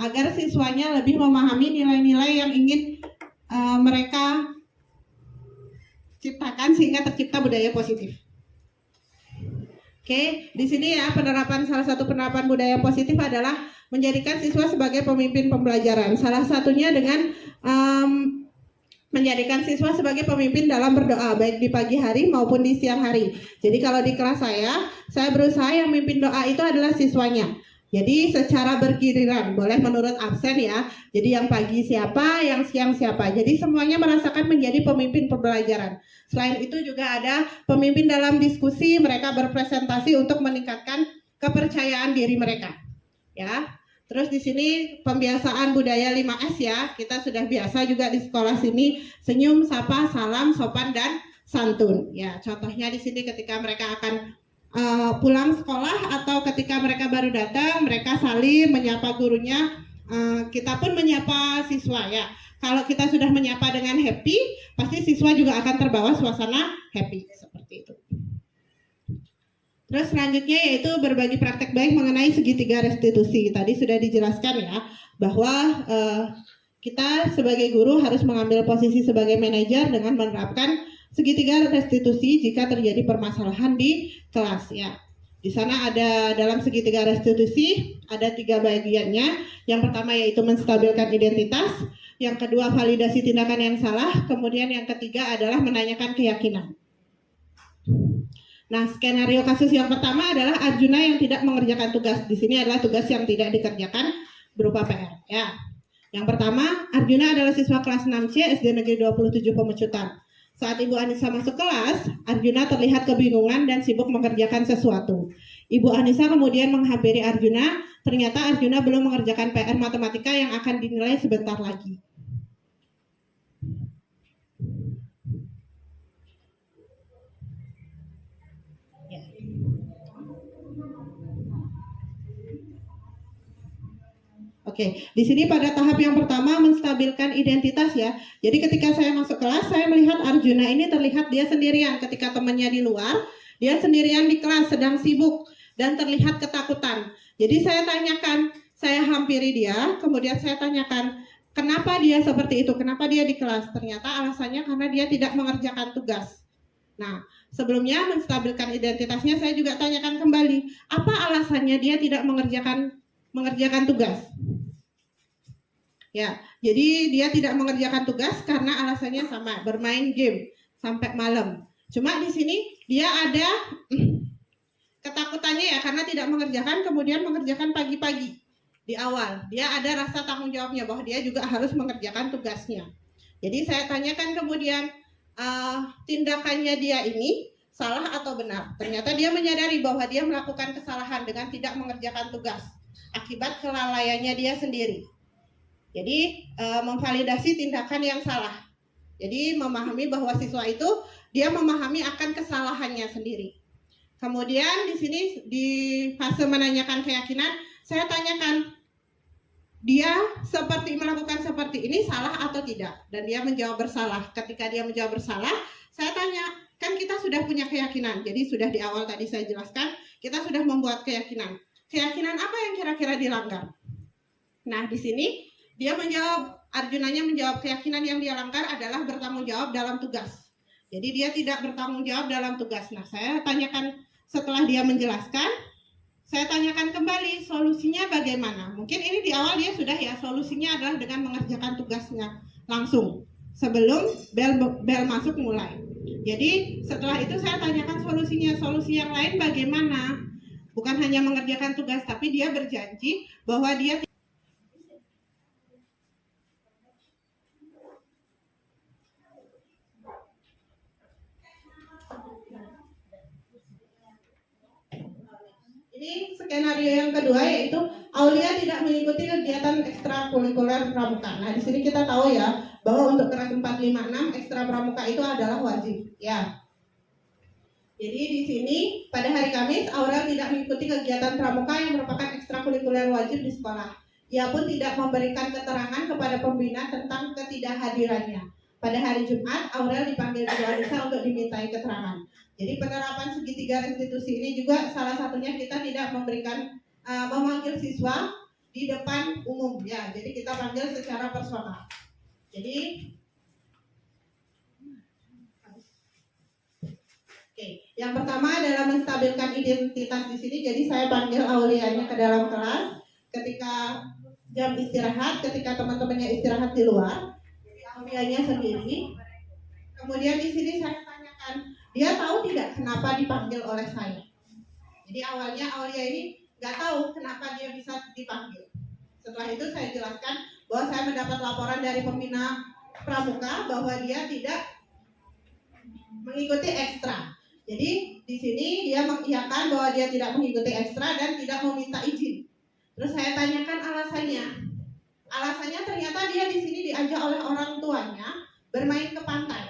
Speaker 7: agar siswanya lebih memahami nilai-nilai yang ingin mereka ciptakan sehingga tercipta budaya positif. Oke, di sini ya salah satu penerapan budaya positif adalah menjadikan siswa sebagai pemimpin pembelajaran. Salah satunya dengan menjadikan siswa sebagai pemimpin dalam berdoa, baik di pagi hari maupun di siang hari. Jadi kalau di kelas saya berusaha yang memimpin doa itu adalah siswanya. Jadi secara bergiliran, boleh menurut absen ya. Jadi yang pagi siapa, yang siang siapa. Jadi semuanya merasakan menjadi pemimpin pembelajaran. Selain itu juga ada pemimpin dalam diskusi, mereka berpresentasi untuk meningkatkan kepercayaan diri mereka. Ya. Terus di sini pembiasaan budaya 5S ya. Kita sudah biasa juga di sekolah sini senyum, sapa, salam, sopan dan santun. Ya, contohnya di sini ketika mereka akan pulang sekolah atau ketika mereka baru datang, mereka saling menyapa gurunya. Kita pun menyapa siswa ya. Kalau kita sudah menyapa dengan happy, pasti siswa juga akan terbawa suasana happy seperti itu. Terus selanjutnya yaitu berbagi praktek baik mengenai segitiga restitusi. Tadi sudah dijelaskan ya bahwa kita sebagai guru harus mengambil posisi sebagai manajer dengan menerapkan segitiga restitusi jika terjadi permasalahan di kelas ya. Di sana ada dalam segitiga restitusi ada 3 bagiannya. Yang pertama yaitu menstabilkan identitas, yang kedua validasi tindakan yang salah, kemudian yang ketiga adalah menanyakan keyakinan. Nah, skenario kasus yang pertama adalah Arjuna yang tidak mengerjakan tugas. Di sini adalah tugas yang tidak dikerjakan berupa PR ya. Yang pertama, Arjuna adalah siswa kelas 6C SD Negeri 27 Pemecutan. Saat Ibu Anissa masuk kelas, Arjuna terlihat kebingungan dan sibuk mengerjakan sesuatu. Ibu Anissa kemudian menghampiri Arjuna, ternyata Arjuna belum mengerjakan PR matematika yang akan dinilai sebentar lagi. Oke, di sini pada tahap yang pertama menstabilkan identitas ya. Jadi ketika saya masuk kelas, saya melihat Arjuna ini terlihat dia sendirian ketika temannya di luar, dia sendirian di kelas sedang sibuk dan terlihat ketakutan. Jadi saya tanyakan, saya hampiri dia, kemudian saya tanyakan, kenapa dia seperti itu? Kenapa dia di kelas? Ternyata alasannya karena dia tidak mengerjakan tugas. Nah, sebelumnya menstabilkan identitasnya saya juga tanyakan kembali, apa alasannya dia tidak mengerjakan tugas? Ya, jadi dia tidak mengerjakan tugas karena alasannya sama, bermain game sampai malam. Cuma di sini dia ada ketakutannya ya karena tidak mengerjakan, kemudian mengerjakan pagi-pagi di awal. Dia ada rasa tanggung jawabnya bahwa dia juga harus mengerjakan tugasnya. Jadi saya tanyakan kemudian tindakannya dia ini salah atau benar. Ternyata dia menyadari bahwa dia melakukan kesalahan dengan tidak mengerjakan tugas akibat kelalaiannya dia sendiri. Jadi memvalidasi tindakan yang salah. Jadi memahami bahwa siswa itu dia memahami akan kesalahannya sendiri. Kemudian di sini di fase menanyakan keyakinan, saya tanyakan dia seperti melakukan seperti ini salah atau tidak, dan dia menjawab bersalah. Ketika dia menjawab bersalah, saya tanya, kan kita sudah punya keyakinan. Jadi sudah di awal tadi saya jelaskan, kita sudah membuat keyakinan. Keyakinan apa yang kira-kira dilanggar? Nah, di sini dia menjawab, Arjunanya menjawab keyakinan yang dia langgar adalah bertanggung jawab dalam tugas. Jadi dia tidak bertanggung jawab dalam tugas. Nah, saya tanyakan setelah dia menjelaskan, saya tanyakan kembali solusinya bagaimana. Mungkin ini di awal dia sudah ya, solusinya adalah dengan mengerjakan tugasnya langsung sebelum bel masuk mulai. Jadi setelah itu saya tanyakan solusinya, solusi yang lain bagaimana. Bukan hanya mengerjakan tugas, tapi dia berjanji bahwa dia Ini skenario yang kedua yaitu Aulia tidak mengikuti kegiatan ekstrakurikuler pramuka. Nah, di sini kita tahu ya bahwa untuk kelas 456 ekstra pramuka itu adalah wajib, ya. Jadi di sini pada hari Kamis Aurel tidak mengikuti kegiatan pramuka yang merupakan ekstrakurikuler wajib di sekolah. Ia pun tidak memberikan keterangan kepada pembina tentang ketidakhadirannya. Pada hari Jumat Aurel dipanggil Ibu Anissa untuk dimintai keterangan. Jadi penerapan segitiga restitusi ini juga salah satunya kita tidak memberikan memanggil siswa di depan umum ya. Jadi kita panggil secara personal. Jadi oke, yang pertama adalah menstabilkan identitas di sini. Jadi saya panggil Aulianya ke dalam kelas ketika jam istirahat, ketika teman-temannya istirahat di luar. Jadi dianya sendiri. Kemudian di sini saya tanyakan, dia tahu tidak kenapa dipanggil oleh saya? Jadi awalnya Aulia ini nggak tahu kenapa dia bisa dipanggil. Setelah itu saya jelaskan bahwa saya mendapat laporan dari pembina pramuka bahwa dia tidak mengikuti ekstra. Jadi di sini dia mengiyakan bahwa dia tidak mengikuti ekstra dan tidak meminta izin. Terus saya tanyakan alasannya. Alasannya ternyata dia di sini diajak oleh orang tuanya bermain ke pantai.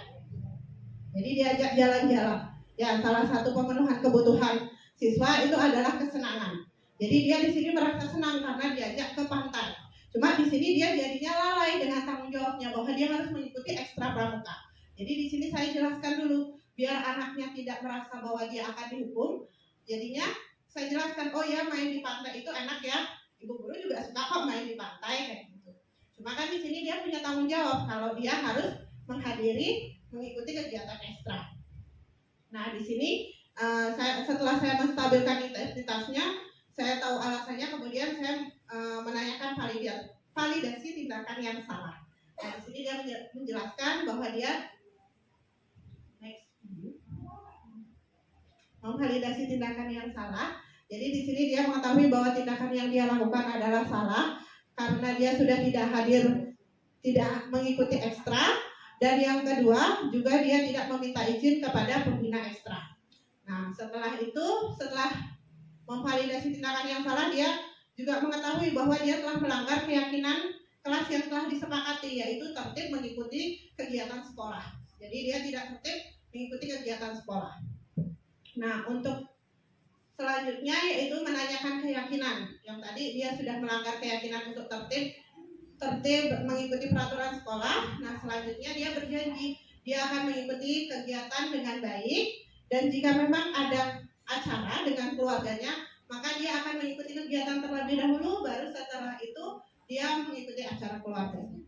Speaker 7: Jadi diajak jalan-jalan. Ya, salah satu pemenuhan kebutuhan siswa itu adalah kesenangan. Jadi dia di sini merasa senang karena diajak ke pantai. Cuma di sini dia jadinya lalai dengan tanggung jawabnya bahwa dia harus mengikuti ekstra pramuka. Jadi di sini saya jelaskan dulu biar anaknya tidak merasa bahwa dia akan dihukum. Jadinya saya jelaskan, oh ya main di pantai itu enak ya. Ibu guru juga suka kok main di pantai kayak gitu. Cuma kan di sini dia punya tanggung jawab kalau dia harus mengikuti kegiatan ekstra. Nah di sini setelah saya menstabilkan identitasnya, saya tahu alasannya, kemudian saya menanyakan validasi tindakan yang salah. Nah di sini dia menjelaskan bahwa dia memvalidasi tindakan yang salah. Jadi di sini dia mengetahui bahwa tindakan yang dia lakukan adalah salah karena dia sudah tidak hadir, tidak mengikuti ekstra, dan yang kedua juga dia tidak meminta izin kepada pembina ekstra. Nah setelah memvalidasi tindakan yang salah, dia juga mengetahui bahwa dia telah melanggar keyakinan kelas yang telah disepakati, yaitu tertib mengikuti kegiatan sekolah. Jadi dia tidak tertib mengikuti kegiatan sekolah. Nah untuk selanjutnya yaitu menanyakan keyakinan. Yang tadi dia sudah melanggar keyakinan untuk tertib mengikuti peraturan sekolah. Nah selanjutnya dia berjanji dia akan mengikuti kegiatan dengan baik, dan jika memang ada acara dengan keluarganya maka dia akan mengikuti kegiatan terlebih dahulu, baru setelah itu dia mengikuti acara keluarganya.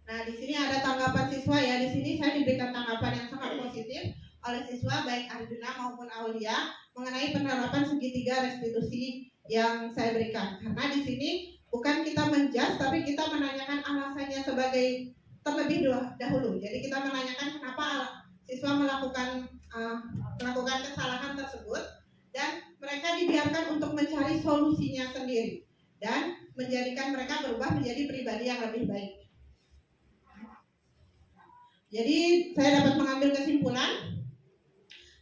Speaker 7: Nah di sini ada tanggapan siswa ya. Di sini saya diberikan tanggapan yang sangat positif oleh siswa baik Arjuna maupun Aulia mengenai penerapan segitiga restitusi yang saya berikan. Karena di sini bukan kita menjudge, tapi kita menanyakan alasannya sebagai terlebih dahulu. Jadi kita menanyakan kenapa siswa melakukan kesalahan tersebut, dan mereka dibiarkan untuk mencari solusinya sendiri dan menjadikan mereka berubah menjadi pribadi yang lebih baik. Jadi saya dapat mengambil kesimpulan,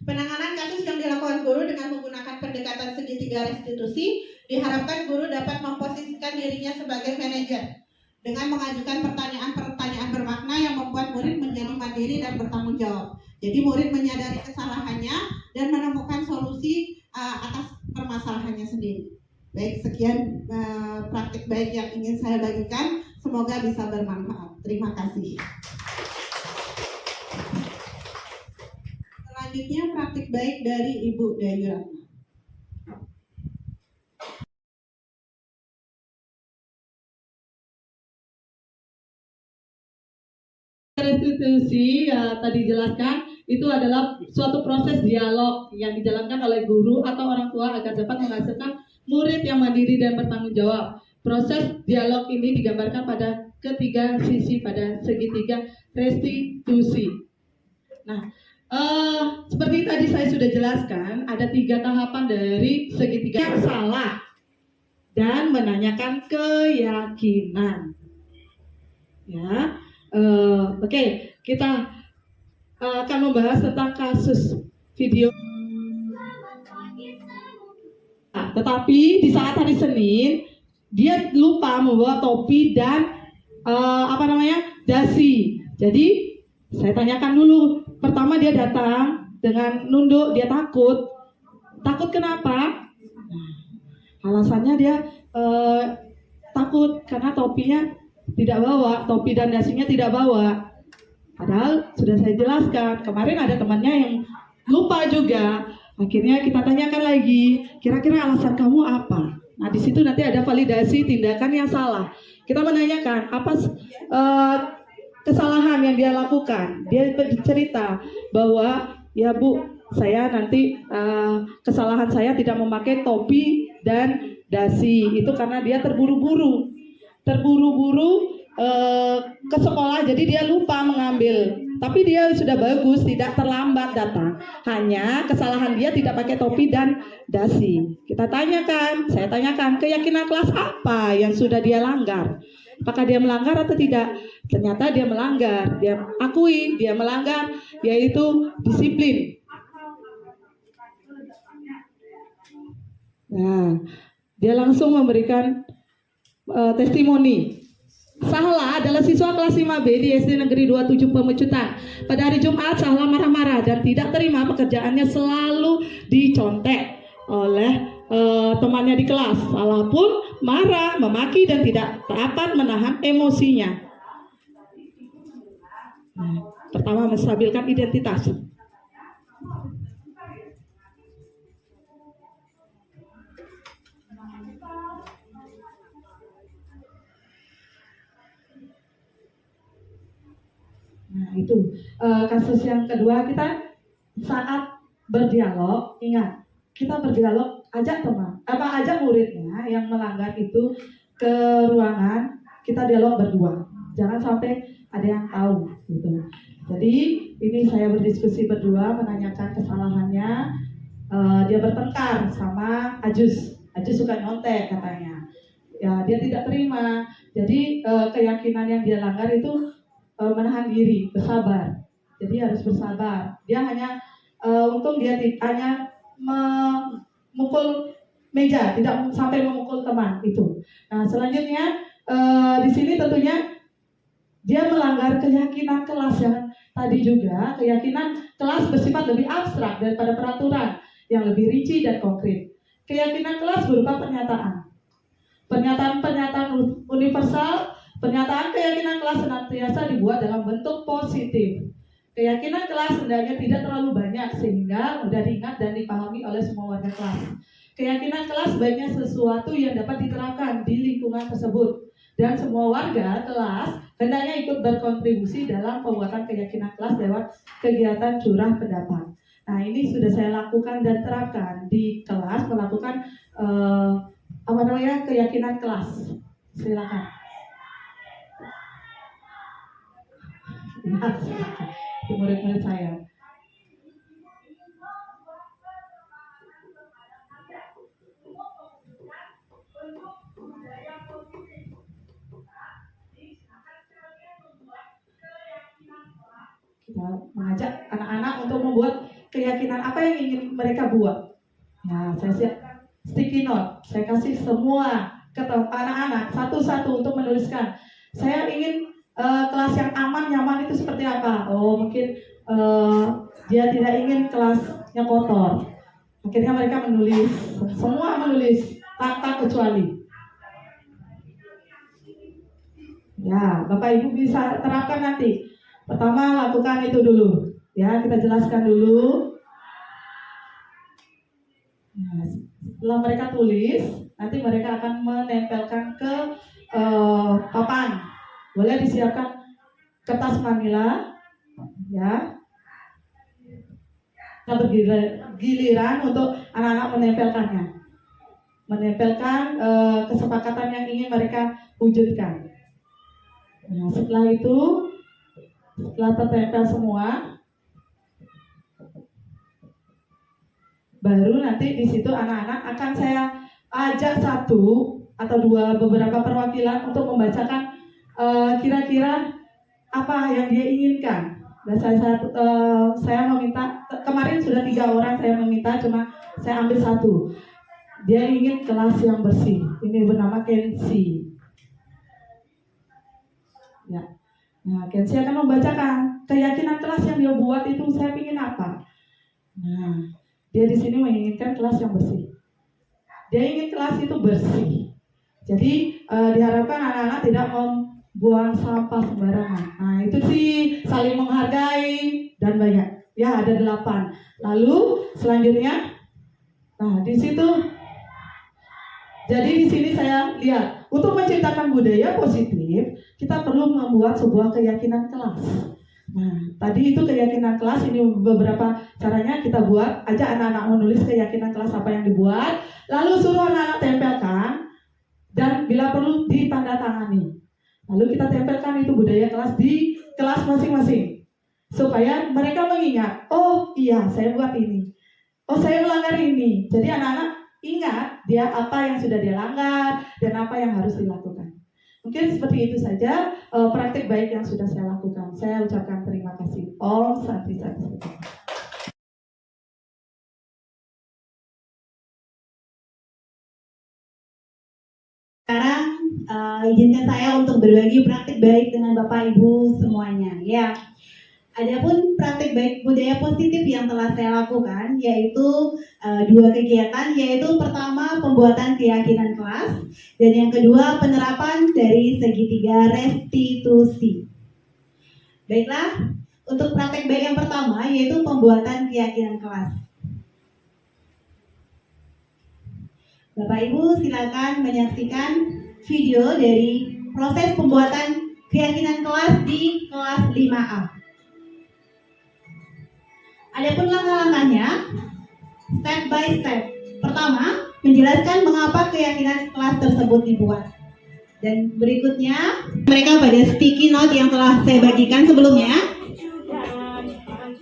Speaker 7: penanganan kasus yang dilakukan guru dengan menggunakan pendekatan segitiga restitusi, diharapkan guru dapat memposisikan dirinya sebagai manajer dengan mengajukan pertanyaan-pertanyaan bermakna yang membuat murid menjadi mandiri dan bertanggung jawab. Jadi murid menyadari kesalahannya dan menemukan solusi atas permasalahannya sendiri. Baik, sekian praktik baik yang ingin saya bagikan. Semoga bisa bermanfaat. Terima kasih. Selanjutnya praktik baik dari Ibu Dewi Ratna.
Speaker 9: Restitusi tadi jelaskan itu adalah suatu proses dialog yang dijalankan oleh guru atau orang tua agar dapat menghasilkan murid yang mandiri dan bertanggung jawab. Proses dialog ini digambarkan pada ketiga sisi pada segitiga restitusi. Nah, seperti tadi saya sudah jelaskan, ada 3 tahapan dari segitiga yang salah dan menanyakan keyakinan. Ya. Oke, kita akan membahas tentang kasus video. Nah, tetapi di saat hari Senin dia lupa membawa topi dan dasi. Jadi saya tanyakan dulu. Pertama dia datang dengan nunduk, dia takut. Takut kenapa? Alasannya dia takut karena topinya tidak bawa, topi dan dasinya tidak bawa. Padahal sudah saya jelaskan, kemarin ada temannya yang lupa juga. Akhirnya kita tanyakan lagi, kira-kira alasan kamu apa? Nah di situ nanti ada validasi tindakan yang salah. Kita menanyakan apa kesalahan yang dia lakukan. Dia bercerita bahwa ya Bu, saya nanti kesalahan saya tidak memakai topi dan dasi. Itu karena dia terburu-buru. terburu-buru ke sekolah, jadi dia lupa mengambil. Tapi dia sudah bagus, tidak terlambat datang. Hanya kesalahan dia tidak pakai topi dan dasi. Saya tanyakan, keyakinan kelas apa yang sudah dia langgar? Apakah dia melanggar atau tidak? Ternyata dia melanggar. Dia akui dia melanggar, yaitu disiplin. Nah, dia langsung memberikan testimoni. Sahla adalah siswa kelas 5B di SD Negeri 27 Pemecutan. Pada hari Jumat, Sahla marah-marah dan tidak terima pekerjaannya selalu dicontek oleh temannya di kelas. Sahla pun marah, memaki dan tidak dapat menahan emosinya. Pertama, menstabilkan identitas. Nah, itu kasus yang kedua. Kita saat berdialog, ingat, kita berdialog, ajak muridnya yang melanggar itu ke ruangan, kita dialog berdua, jangan sampai ada yang tahu gitu. Jadi ini saya berdiskusi berdua, menanyakan kesalahannya. Dia bertengkar sama Ajus suka nyontek katanya, ya dia tidak terima. Jadi keyakinan yang dia langgar itu menahan diri, bersabar. Jadi harus bersabar. Dia hanya untung dia hanya memukul meja, tidak sampai memukul teman itu. Nah, selanjutnya di sini tentunya dia melanggar keyakinan kelas yang tadi juga. Keyakinan kelas bersifat lebih abstrak daripada peraturan yang lebih rinci dan konkret. Keyakinan kelas berupa pernyataan universal. Pernyataan keyakinan kelas senantiasa dibuat dalam bentuk positif. Keyakinan kelas hendaknya tidak terlalu banyak sehingga mudah diingat dan dipahami oleh semua warga kelas. Keyakinan kelas sebaiknya sesuatu yang dapat diterapkan di lingkungan tersebut, dan semua warga kelas hendaknya ikut berkontribusi dalam pembuatan keyakinan kelas lewat kegiatan curah pendapat. Nah, ini sudah saya lakukan dan terapkan di kelas, melakukan keyakinan kelas. Silakan. Itu murid-murid saya. Kita mengajak anak-anak untuk membuat keyakinan apa yang ingin mereka buat. Nah, saya siapkan sticky note. Saya kasih semua ke anak-anak satu-satu untuk menuliskan. Saya ingin kelas yang aman, nyaman itu seperti apa? Oh, mungkin dia tidak ingin kelasnya kotor. Akhirnya mereka menulis, semua menulis tanpa kecuali. Ya, Bapak Ibu bisa terapkan nanti. Pertama, lakukan itu dulu. Ya, kita jelaskan dulu. Nah, setelah mereka tulis, nanti mereka akan menempelkan ke papan. Boleh disiapkan kertas manila, ya. Kita bergiliran untuk anak-anak menempelkan kesepakatan yang ingin mereka wujudkan. Nah, setelah itu, setelah tertempel semua, baru nanti di situ anak-anak akan saya ajak satu atau beberapa perwakilan untuk membacakan kira-kira apa yang dia inginkan. Dan saya meminta, kemarin sudah 3 orang saya meminta, cuma saya ambil 1. Dia ingin kelas yang bersih. Ini bernama Kensi. Ya. Nah, Kensi akan membacakan keyakinan kelas yang dia buat itu, saya ingin apa. Nah, dia di sini menginginkan kelas yang bersih. Dia ingin kelas itu bersih. Jadi diharapkan anak-anak tidak buang sampah sembarangan. Nah, itu sih saling menghargai dan banyak. Ya, ada 8. Lalu selanjutnya, nah di situ, jadi di sini saya lihat untuk menciptakan budaya positif, kita perlu membuat sebuah keyakinan kelas. Nah, tadi itu keyakinan kelas, ini beberapa caranya kita buat. Ajak anak-anak menulis keyakinan kelas apa yang dibuat, lalu suruh anak-anak tempelkan dan bila perlu ditandatangani. Lalu kita tempelkan itu budaya kelas di kelas masing-masing supaya mereka mengingat, oh iya saya buat ini, oh saya melanggar ini. Jadi anak-anak ingat dia apa yang sudah dia langgar dan apa yang harus dilakukan. Mungkin seperti itu saja praktik baik yang sudah saya lakukan. Saya ucapkan terima kasih. Om Santi Santi.
Speaker 1: Sekarang izinkan saya untuk berbagi praktik baik dengan Bapak Ibu semuanya. Ya, adapun praktik baik budaya positif yang telah saya lakukan yaitu 2 kegiatan, yaitu pertama pembuatan keyakinan kelas dan yang kedua penerapan dari segitiga restitusi. Baiklah, untuk praktik baik yang pertama yaitu pembuatan keyakinan kelas. Bapak Ibu silakan menyaksikan video dari proses pembuatan keyakinan kelas di kelas 5A. Adapun langkah-langkahnya step by step. Pertama, menjelaskan mengapa keyakinan kelas tersebut dibuat. Dan berikutnya, mereka pada sticky note yang telah saya bagikan sebelumnya,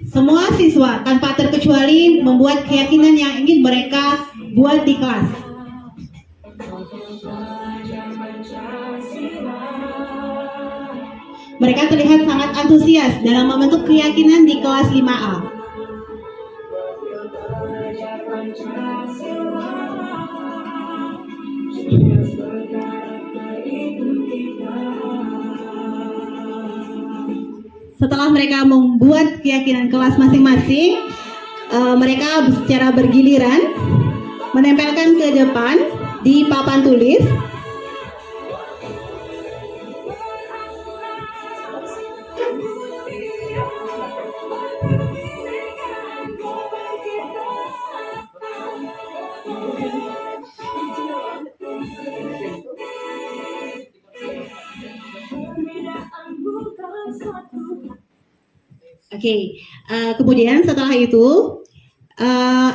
Speaker 1: semua siswa tanpa terkecuali membuat keyakinan yang ingin mereka buat di kelas. Mereka terlihat sangat antusias dalam membentuk keyakinan di kelas 5A. Setelah mereka membuat keyakinan kelas masing-masing, mereka secara bergiliran menempelkan ke depan di papan tulis. Oke, kemudian setelah itu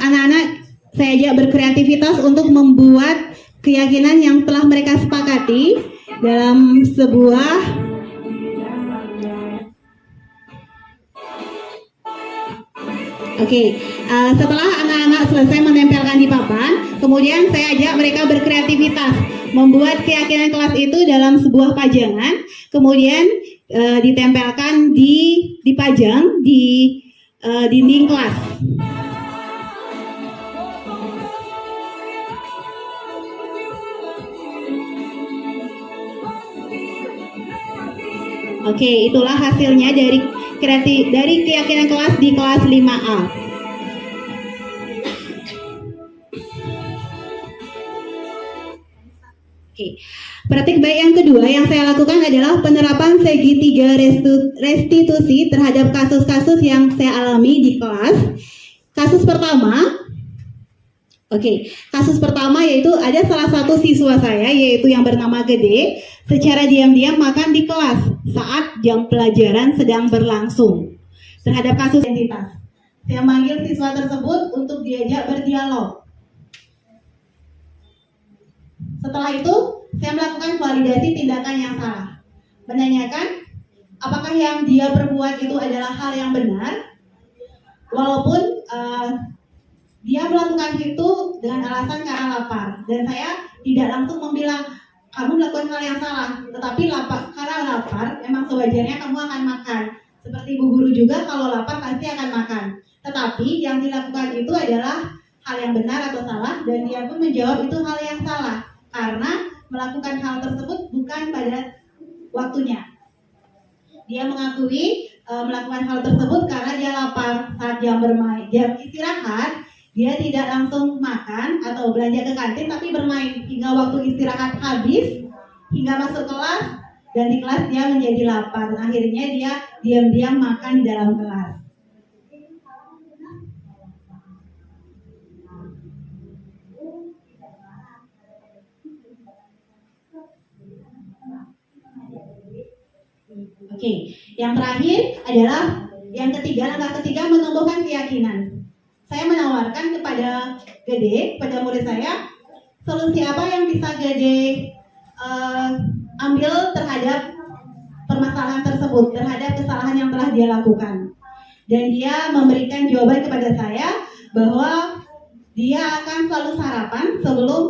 Speaker 1: anak-anak saya ajak berkreativitas untuk membuat keyakinan yang telah mereka sepakati dalam sebuah setelah anak-anak selesai menempelkan di papan, kemudian saya ajak mereka berkreativitas membuat keyakinan kelas itu dalam sebuah pajangan, kemudian ditempelkan dipajang di dinding kelas. Oke, itulah hasilnya dari keyakinan kelas di kelas 5A. Oke, praktik baik yang kedua yang saya lakukan adalah penerapan segitiga restitusi terhadap kasus-kasus yang saya alami di kelas. Kasus pertama yaitu ada salah satu siswa saya yaitu yang bernama Gede secara diam-diam makan di kelas saat jam pelajaran sedang berlangsung. Terhadap kasus identitas, saya manggil siswa tersebut untuk diajak berdialog. Setelah itu, saya melakukan validasi tindakan yang salah. Menanyakan apakah yang dia perbuat itu adalah hal yang benar, walaupun dia melakukan itu dengan alasan karena lapar. Dan saya tidak langsung membilang, kamu melakukan hal yang salah. Tetapi karena lapar, memang sewajarnya kamu akan makan. Seperti Bu Guru juga, kalau lapar pasti akan makan. Tetapi yang dilakukan itu adalah hal yang benar atau salah, dan dia pun menjawab itu hal yang salah. Karena melakukan hal tersebut bukan pada waktunya. Dia mengakui melakukan hal tersebut karena dia lapar saat jam istirahat. Dia tidak langsung makan atau belanja ke kantin, tapi bermain hingga waktu istirahat habis, hingga masuk kelas, dan di kelas dia menjadi lapar. Akhirnya dia diam-diam makan di dalam kelas. Oke, yang terakhir adalah langkah ketiga menumbuhkan keyakinan. Saya menawarkan kepada Gede, pada murid saya, solusi apa yang bisa Gede ambil terhadap permasalahan tersebut, terhadap kesalahan yang telah dia lakukan. Dan dia memberikan jawaban kepada saya bahwa dia akan selalu sarapan sebelum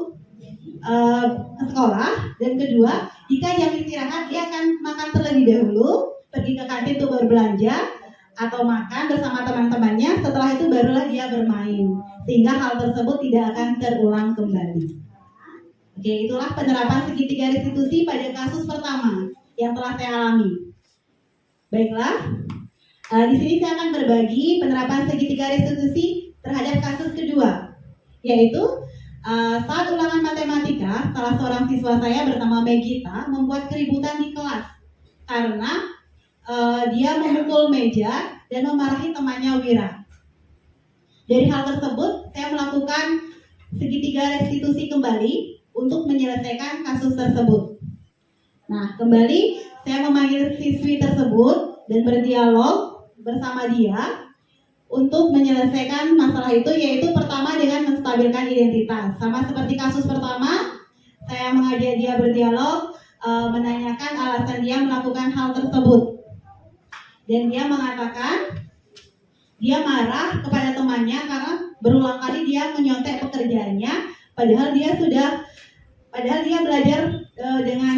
Speaker 1: ke sekolah, dan kedua, jika jam istirahat dia akan makan terlebih dahulu, pergi ke kantin untuk berbelanja atau makan bersama teman-temannya, setelah itu barulah dia bermain, sehingga hal tersebut tidak akan terulang kembali. Oke, itulah penerapan segitiga restitusi pada kasus pertama yang telah saya alami. Baiklah, di sini saya akan berbagi penerapan segitiga restitusi terhadap kasus kedua, yaitu saat ulangan matematika, salah seorang siswa saya bernama Megita membuat keributan di kelas karena dia memukul meja dan memarahi temannya Wira. Dari hal tersebut, saya melakukan segitiga restitusi kembali untuk menyelesaikan kasus tersebut. Nah, kembali saya memanggil siswi tersebut dan berdialog bersama dia untuk menyelesaikan masalah itu, yaitu pertama dengan menstabilkan identitas. Sama seperti kasus pertama, saya mengajak dia berdialog, menanyakan alasan dia melakukan hal tersebut. Dan dia mengatakan dia marah kepada temannya karena berulang kali dia menyontek pekerjaannya, padahal dia belajar dengan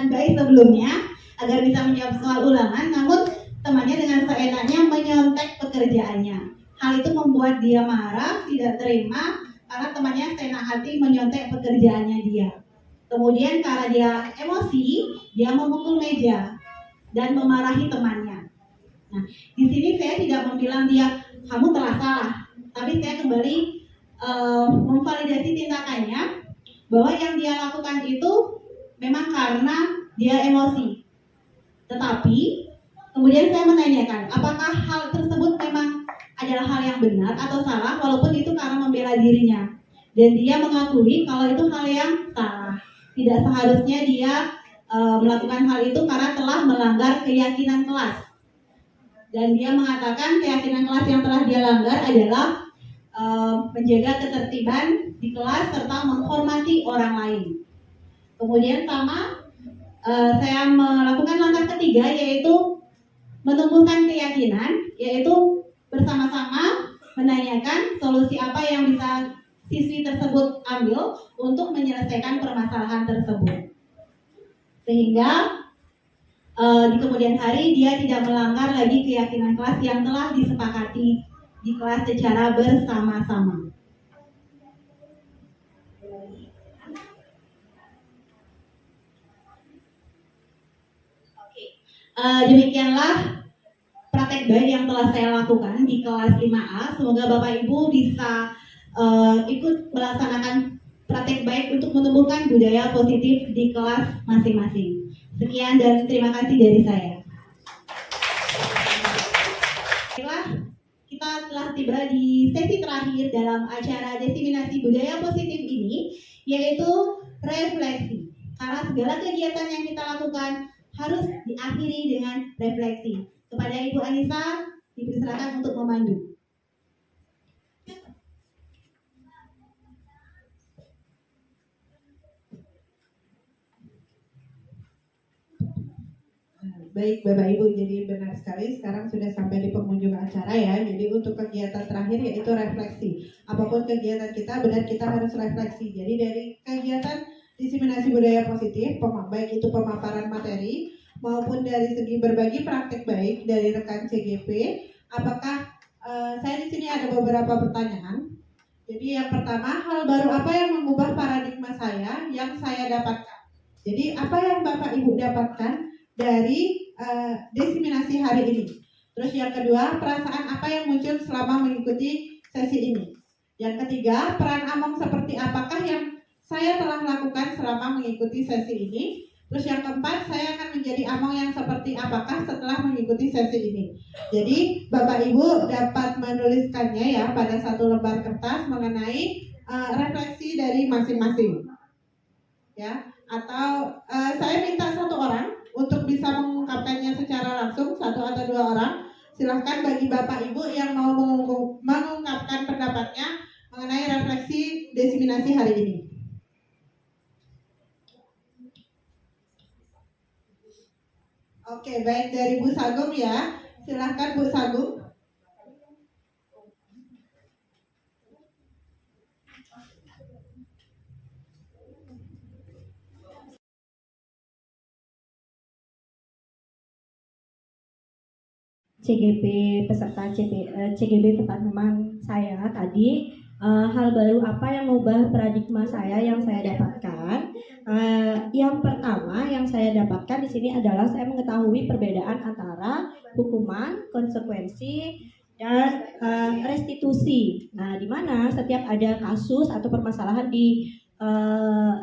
Speaker 1: baik sebelumnya agar bisa menjawab soal ulangan, namun temannya dengan seenaknya menyontek pekerjaannya. Hal itu membuat dia marah, tidak terima karena temannya seenak hati menyontek pekerjaannya dia. Kemudian karena dia emosi, dia memukul meja dan memarahi temannya. Nah, di sini saya tidak membilang dia kamu telah salah, tapi saya kembali memvalidasi tindakannya bahwa yang dia lakukan itu memang karena dia emosi. Tetapi kemudian saya menanyakan, apakah hal tersebut memang adalah hal yang benar atau salah, walaupun itu karena membela dirinya. Dan dia mengakui kalau itu hal yang salah. Tidak seharusnya dia melakukan hal itu karena telah melanggar keyakinan kelas. Dan dia mengatakan keyakinan kelas yang telah dia langgar adalah menjaga ketertiban di kelas serta menghormati orang lain. Kemudian saya melakukan langkah ketiga, yaitu menumbuhkan keyakinan, yaitu bersama-sama menanyakan solusi apa yang bisa siswi tersebut ambil untuk menyelesaikan permasalahan tersebut. Sehingga di kemudian hari dia tidak melanggar lagi keyakinan kelas yang telah disepakati di kelas secara bersama-sama. Demikianlah praktek baik yang telah saya lakukan di kelas 5A. Semoga Bapak Ibu bisa ikut melaksanakan praktek baik untuk menumbuhkan budaya positif di kelas masing-masing. Sekian dan terima kasih dari saya. Kita telah tiba di sesi terakhir dalam acara diseminasi budaya positif ini, yaitu refleksi. Karena segala kegiatan yang kita lakukan harus diakhiri dengan refleksi. Kepada Ibu Anissa, dipersilakan untuk memandu.
Speaker 7: Baik Bapak Ibu, jadi benar sekali sekarang sudah sampai di penghujung acara ya. Jadi untuk kegiatan terakhir yaitu refleksi. Apapun kegiatan kita, benar kita harus refleksi. Jadi dari kegiatan diseminasi budaya positif, baik itu pemaparan materi maupun dari segi berbagi praktek baik dari rekan CGP, apakah saya di sini ada beberapa pertanyaan. Jadi yang pertama, hal baru apa yang mengubah paradigma saya yang saya dapatkan? Jadi apa yang Bapak Ibu dapatkan dari diseminasi hari ini? Terus yang kedua, perasaan apa yang muncul selama mengikuti sesi ini? Yang ketiga, peran Among seperti apakah yang saya telah lakukan selama mengikuti sesi ini? Terus yang keempat, saya akan menjadi Among yang seperti apakah setelah mengikuti sesi ini? Jadi Bapak Ibu dapat menuliskannya ya pada satu lembar kertas mengenai refleksi dari masing-masing. Ya, atau saya minta satu orang untuk bisa mengungkapkannya secara langsung, satu atau dua orang. Silahkan bagi Bapak Ibu yang mau mengungkapkan pendapatnya mengenai refleksi diseminasi hari ini. Oke, baik dari Bu Sagum ya. Silahkan Bu Sagum.
Speaker 8: CGB peserta CGB teman-teman saya tadi, hal baru apa yang mengubah paradigma saya yang saya dapatkan. Yang pertama yang saya dapatkan di sini adalah saya mengetahui perbedaan antara hukuman, konsekuensi, dan restitusi. Nah, di mana setiap ada kasus atau permasalahan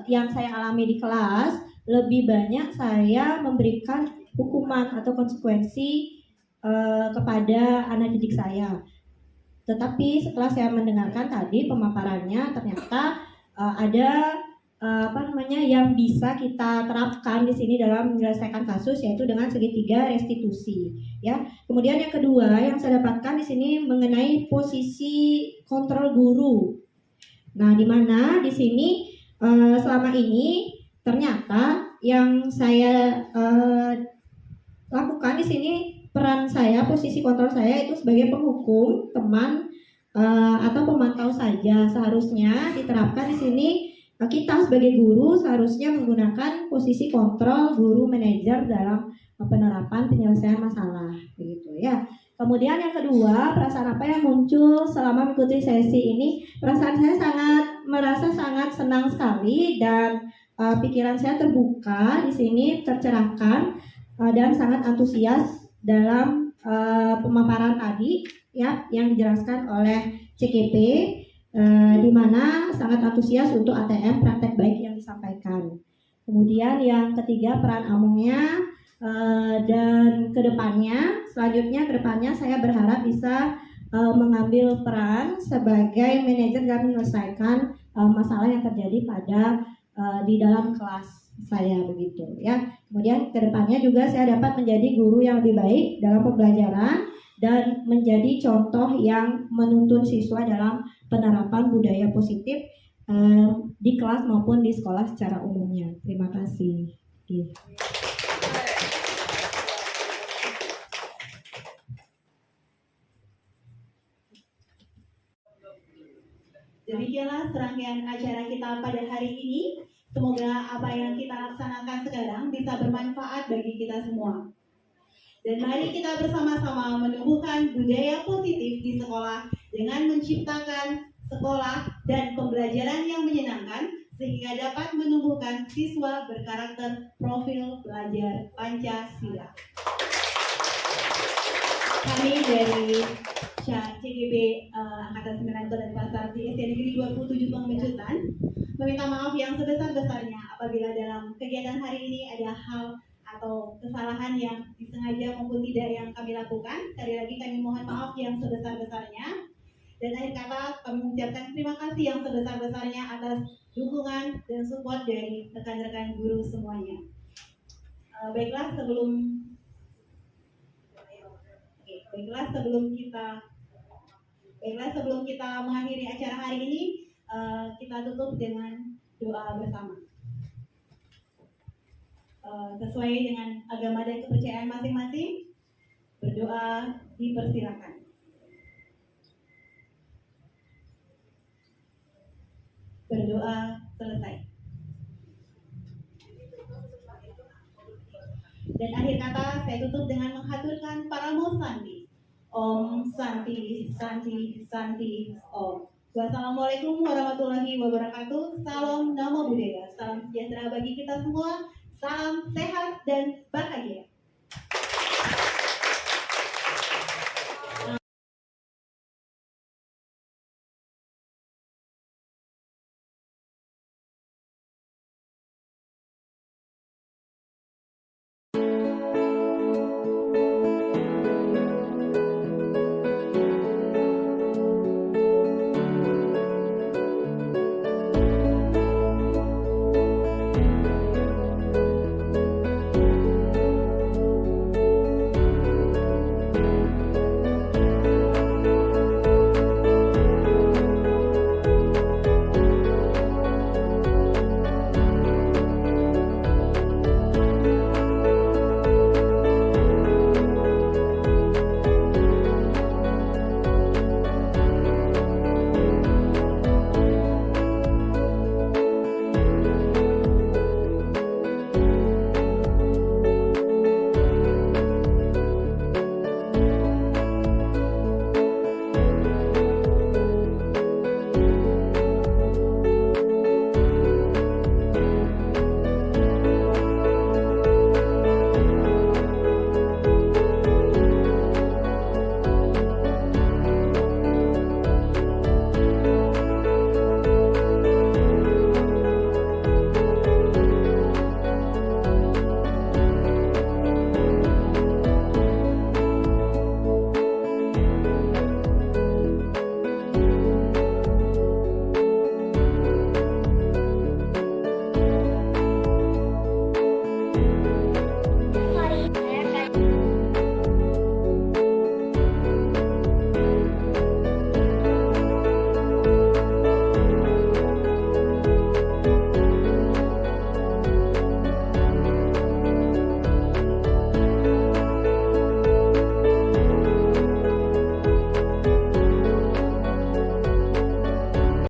Speaker 8: yang saya alami di kelas, lebih banyak saya memberikan hukuman atau konsekuensi kepada anak didik saya. Tetapi setelah saya mendengarkan tadi pemaparannya, ternyata ada yang bisa kita terapkan di sini dalam menyelesaikan kasus, yaitu dengan segitiga restitusi. Ya. Kemudian yang kedua yang saya dapatkan di sini mengenai posisi kontrol guru. Nah, di mana di sini selama ini ternyata yang saya lakukan di sini, peran saya, posisi kontrol saya itu sebagai penghukum, teman, atau pemantau saja. Seharusnya diterapkan di sini kita sebagai guru seharusnya menggunakan posisi kontrol guru manajer dalam penerapan penyelesaian masalah, begitu ya. Kemudian yang kedua, perasaan apa yang muncul selama mengikuti sesi ini? Perasaan saya merasa sangat senang sekali dan pikiran saya terbuka di sini, tercerahkan dan sangat antusias dalam pemaparan tadi ya yang dijelaskan oleh CGP, di mana sangat antusias untuk ATM praktek baik yang disampaikan. Kemudian yang ketiga, peran AMONG-nya dan kedepannya saya berharap bisa mengambil peran sebagai manajer dan menyelesaikan masalah yang terjadi di dalam kelas saya, begitu ya. Kemudian kedepannya juga saya dapat menjadi guru yang lebih baik dalam pembelajaran dan menjadi contoh yang menuntun siswa dalam penerapan budaya positif di kelas maupun di sekolah secara umumnya. Terima kasih.
Speaker 1: Demikianlah serangkaian acara kita pada hari ini. Semoga apa yang kita laksanakan sekarang bisa bermanfaat bagi kita semua. Dan mari kita bersama-sama menumbuhkan budaya positif di sekolah dengan menciptakan sekolah dan pembelajaran yang menyenangkan sehingga dapat menumbuhkan siswa berkarakter profil belajar Pancasila. Kami dari CGB Angkatan 9 Kota Denpasar di SD Negeri 27 Pengmecutan meminta maaf yang sebesar-besarnya apabila dalam kegiatan hari ini ada hal atau kesalahan yang disengaja maupun tidak yang kami lakukan. Sekali lagi kami mohon maaf yang sebesar-besarnya. Dan akhir kata kami mengucapkan terima kasih yang sebesar-besarnya atas dukungan dan support dari rekan-rekan guru semuanya. Baiklah sebelum kita mengakhiri acara hari ini, kita tutup dengan doa bersama. Sesuai dengan agama dan kepercayaan masing-masing, berdoa dipersilakan. Berdoa selesai. Dan akhir kata saya tutup dengan menghaturkan Paramo Santi. Om Santi, Santi, Santi, Om. Wassalamualaikum warahmatullahi wabarakatuh. Salam Namo Buddhaya. Salam sejahtera bagi kita semua. Salam sehat dan bahagia.